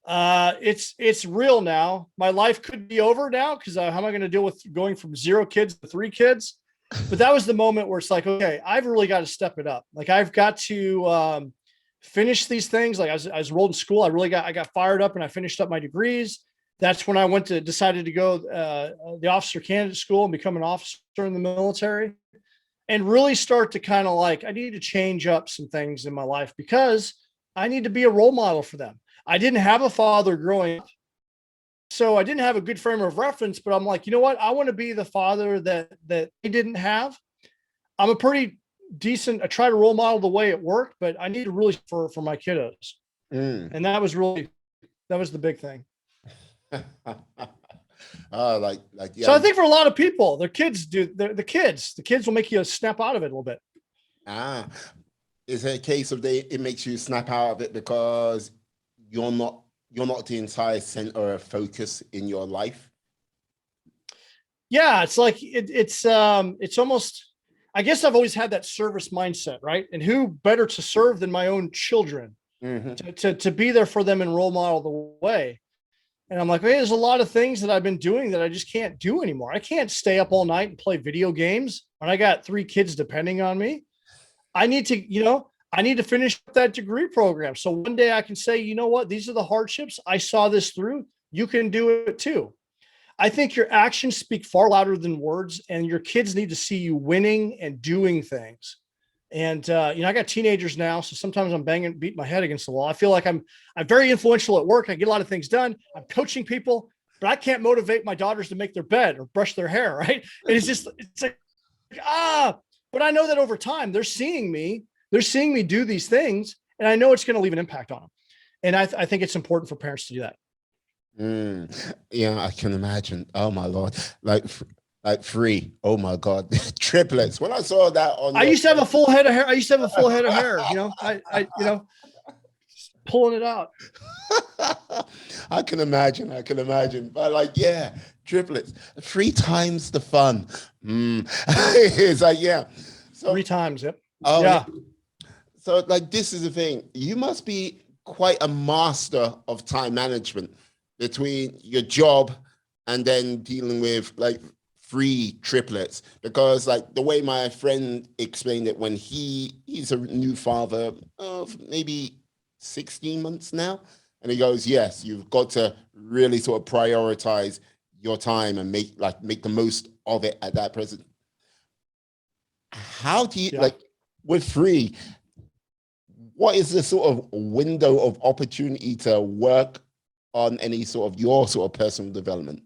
It's real now. My life could be over now because how am I going to deal with going from 0 kids to 3 kids? But that was the moment where it's like, okay, I've really got to step it up. Like I've got to finish these things. Like I was enrolled in school. I got fired up and I finished up my degrees. That's when I decided to go the officer candidate school and become an officer in the military and really start to kind of like, I need to change up some things in my life because I need to be a role model for them. I didn't have a father growing up, so I didn't have a good frame of reference, but I'm like, you know what? I want to be the father that they didn't have. I'm a pretty decent, I try to role model the way it worked, but I need to really for my kiddos. Mm. And that was the big thing. Yeah. So I think for a lot of people, their kids do the kids will make you snap out of it a little bit. Ah, is it a case of it makes you snap out of it because you're not you're not the entire center of focus in your life? Yeah, it's like it's almost, I guess I've always had that service mindset, right? And who better to serve than my own children Mm-hmm. to be there for them and role model the way. And I'm like, hey, there's a lot of things that I've been doing that I just can't do anymore. I can't stay up all night and play video games when I got 3 kids depending on me. I need to, I need to finish that degree program. So one day I can say, you know what, these are the hardships. I saw this through. You can do it too. I think your actions speak far louder than words, and your kids need to see you winning and doing things. And I got teenagers now, so sometimes I'm beating my head against the wall. I feel like I'm very influential at work. I get a lot of things done. I'm coaching people, but I can't motivate my daughters to make their bed or brush their hair, right? And it's like but I know that over time they're seeing me do these things, and I know it's going to leave an impact on them. And I think it's important for parents to do that. Yeah, I can imagine. Oh my Lord. Like 3. Oh my God. Triplets. When I saw that on I used to have a full head of hair. Pulling it out. I can imagine. I can imagine. But like, yeah, triplets. 3 times the fun. It's like, yeah. So 3 times. Yep. oh Yeah. so like this is the thing. You must be quite a master of time management between your job and then dealing with like 3 triplets, because like the way my friend explained it when he's a new father of maybe 16 months now, and he goes, yes, you've got to really sort of prioritize your time and make the most of it at that present. How do you Yeah. like with 3, what is the sort of window of opportunity to work on any sort of your sort of personal development?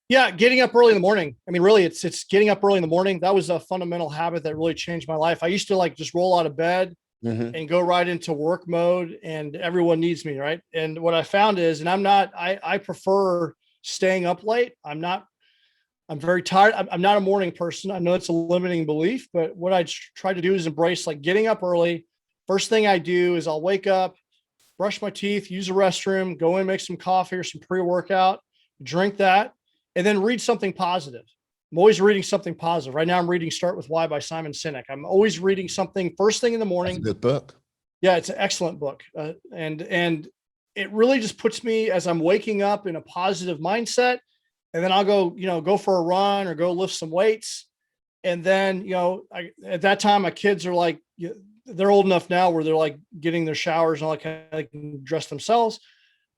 Yeah, getting up early in the morning. I mean, really, it's getting up early in the morning. That was a fundamental habit that really changed my life. I used to like just roll out of bed Mm-hmm. and go right into work mode, and everyone needs me, right? And what I found is, and I prefer staying up late. I'm very tired. I'm not a morning person. I know it's a limiting belief, but what I try to do is embrace like getting up early. First thing I do is I'll wake up, brush my teeth, use the restroom, go in, make some coffee or some pre-workout, drink that, and then read something positive. I'm always reading something positive. Right now, I'm reading Start With Why by Simon Sinek. I'm always reading something first thing in the That's a morning. good book. Yeah, it's an excellent book, and it really just puts me as I'm waking up in a positive mindset. And then I'll go, go for a run or go lift some weights. And then, at that time, my kids are like, they're old enough now where they're like getting their showers and all that kind of, they can dress themselves.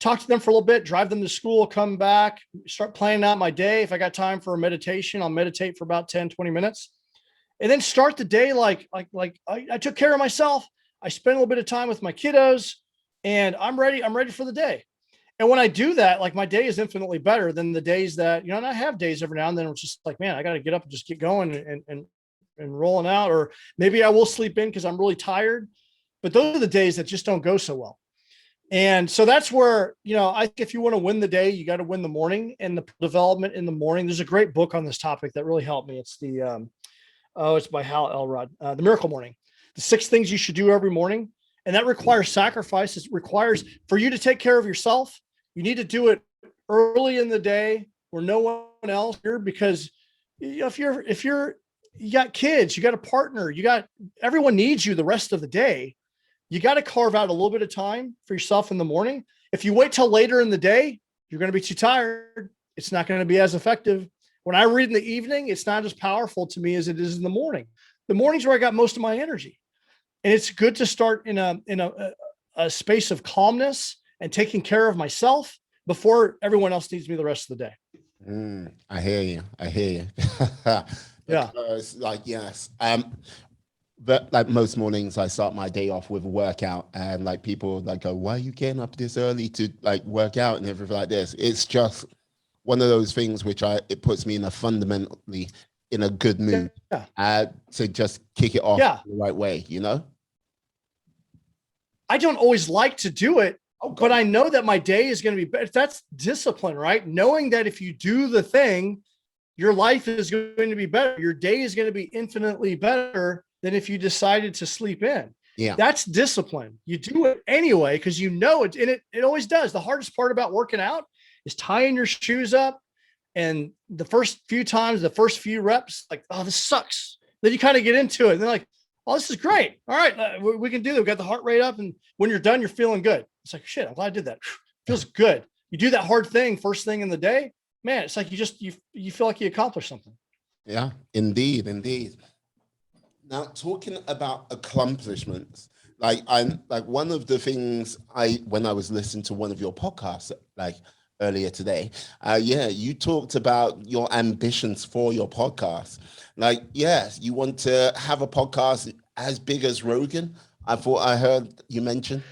Talk to them for a little bit, drive them to school, come back, start planning out my day. If I got time for a meditation, I'll meditate for about 10, 20 minutes. And then start the day like I took care of myself. I spent a little bit of time with my kiddos and I'm ready. I'm ready for the day. And when I do that, like my day is infinitely better than the days that, and I have days every now and then, it's just like, man, I got to get up and just get going and rolling out, or maybe I will sleep in because I'm really tired. But those are the days that just don't go so well. And so that's where, I think if you want to win the day, you got to win the morning and the development in the morning. There's a great book on this topic that really helped me. It's it's by Hal Elrod, The Miracle Morning, the 6 things you should do every morning. And that requires sacrifice. It requires for you to take care of yourself. You need to do it early in the day where no one else here, because if you got kids, you got a partner, everyone needs you the rest of the day. You got to carve out a little bit of time for yourself in the morning. If you wait till later in the day, you're going to be too tired. It's not going to be as effective. When I read in the evening, it's not as powerful to me as it is in the morning. The morning's where I got most of my energy. And it's good to start in a space of calmness and taking care of myself before everyone else needs me the rest of the day. I hear you. I hear you. Yeah. Because, like, yes. But like most mornings, I start my day off with a workout, and like people like go, "Why are you getting up this early to like work out and everything like this?" It's just one of those things which it puts me in a fundamentally in a good mood to just kick it off the right way, I don't always like to do it, but I know that my day is going to be better. That's discipline, right? Knowing that if you do the thing, your life is going to be better. Your day is going to be infinitely better than if you decided to sleep in. Yeah. That's discipline. You do it anyway, because you know it, and it always does. The hardest part about working out is tying your shoes up. And the first few times, the first few reps, like, oh, this sucks. Then you kind of get into it. And they're like, oh, this is great. All right, we can do that. We got the heart rate up. And when you're done, you're feeling good. It's like, shit, I'm glad I did that. Feels good. You do that hard thing first thing in the day, man, it's like you feel like you accomplished something. Yeah, indeed. Now, talking about accomplishments, like one of the things when I was listening to one of your podcasts, like earlier today, you talked about your ambitions for your podcast. Like, yes, you want to have a podcast as big as Rogan. I thought I heard you mention.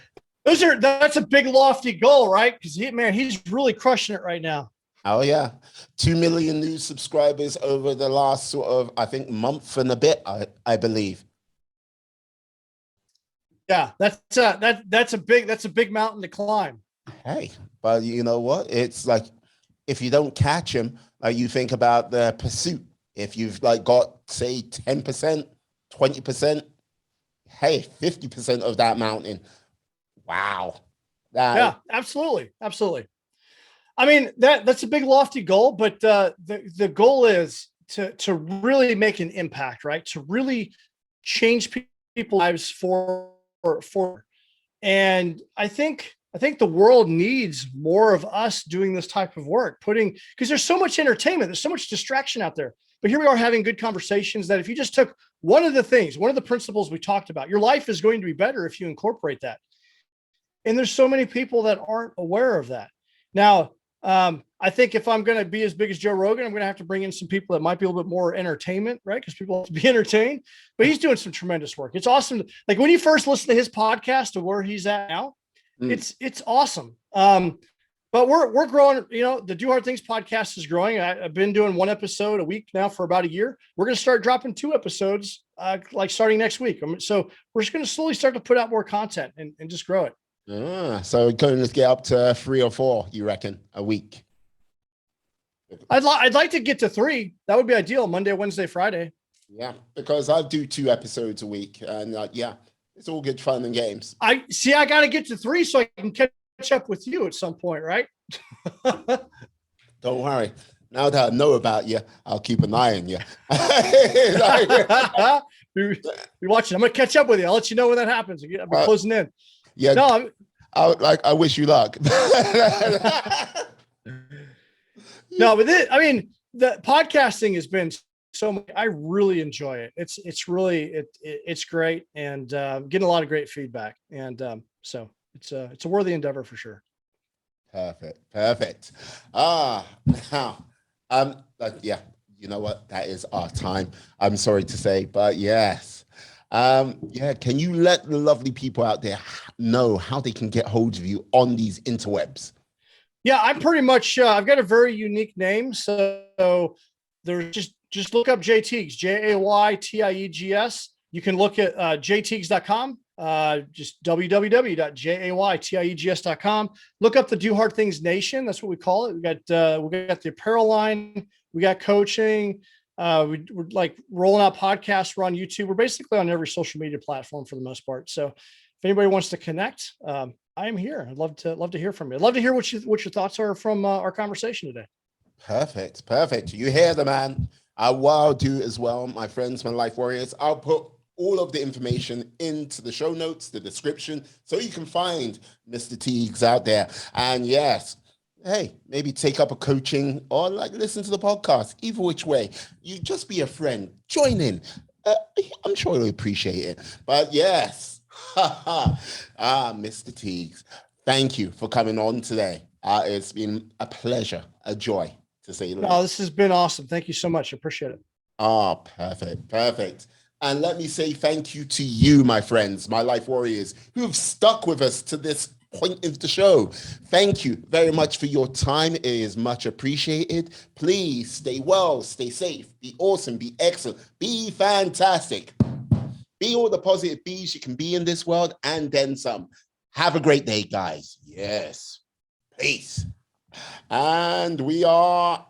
That's a big lofty goal, right? Because he's really crushing it right now. Oh yeah, 2 million new subscribers over the last sort of, I think, month and a bit. I believe. Yeah, that's a big mountain to climb. Hey, but you know what? It's like if you don't catch him, like you think about the pursuit. If you've like got say 10%, 20%, hey, 50% of that mountain. Wow. Yeah, absolutely. I mean, that's a big lofty goal, but the goal is to really make an impact, right? To really change people's lives for. And I think the world needs more of us doing this type of work, because there's so much entertainment, there's so much distraction out there. But here we are having good conversations that if you just took one of the principles we talked about, your life is going to be better if you incorporate that. And there's so many people that aren't aware of that. Now, I think if I'm going to be as big as Joe Rogan, I'm going to have to bring in some people that might be a little bit more entertainment, right? Because people have to be entertained. But he's doing some tremendous work. It's awesome. Like when you first listen to his podcast to where he's at now, it's awesome. But we're growing. You know, the Do Hard Things podcast is growing. I've been doing one episode a week now for about a year. We're going to start dropping 2 episodes, like starting next week. So we're just going to slowly start to put out more content and just grow it. So going to get up to 3 or 4, you reckon, a week? I'd like to get to 3. That would be ideal. Monday, Wednesday, Friday. Yeah, because I do 2 episodes a week, and yeah, it's all good fun and games. I got to get to 3 so I can catch up with you at some point, right? Don't worry. Now that I know about you, I'll keep an eye on you. Be watching. I'm going to catch up with you. I'll let you know when that happens. I'm closing in. Yeah. No, I wish you luck. No, but the podcasting has been so much. I really enjoy it. It's really it's great, and getting a lot of great feedback, and so it's a worthy endeavor for sure. Perfect. Now, yeah, you know what? That is our time. I'm sorry to say, but yes. Yeah, can you let the lovely people out there know how they can get hold of you on these interwebs? Yeah, I'm pretty much, I've got a very unique name. So there's just look up Jay Tiegs, Jaytiegs. You can look at jaytiegs.com, just www.jaytiegs.com. Look up the Do Hard Things Nation. That's what we call it. We got the apparel line. We got coaching. We're like rolling out podcasts. We're on YouTube. We're basically on every social media platform for the most part. So if anybody wants to connect, I am here. I'd love to hear from you. I'd love to hear what your thoughts are from our conversation today. Perfect. You hear the man. What I'll do as well, my friends, my life warriors, I'll put all of the information into the show notes, the description, so you can find Mr. Tiegs out there. And yes, hey, maybe take up a coaching or like listen to the podcast. Either which way, you just be a friend. Join in. I'm sure you'll appreciate it. But yes. Mr. Tiegs, thank you for coming on today. It's been a pleasure, a joy to say the least. This has been awesome. Thank you so much. I appreciate it. Perfect. And let me say thank you to you, my friends, my life warriors, who have stuck with us to this point of the show. Thank you very much for your time. It is much appreciated. Please stay well, stay safe, be awesome, be excellent, be fantastic. Be all the positive bees you can be in this world and then some. Have a great day, guys. Yes. Peace. And we are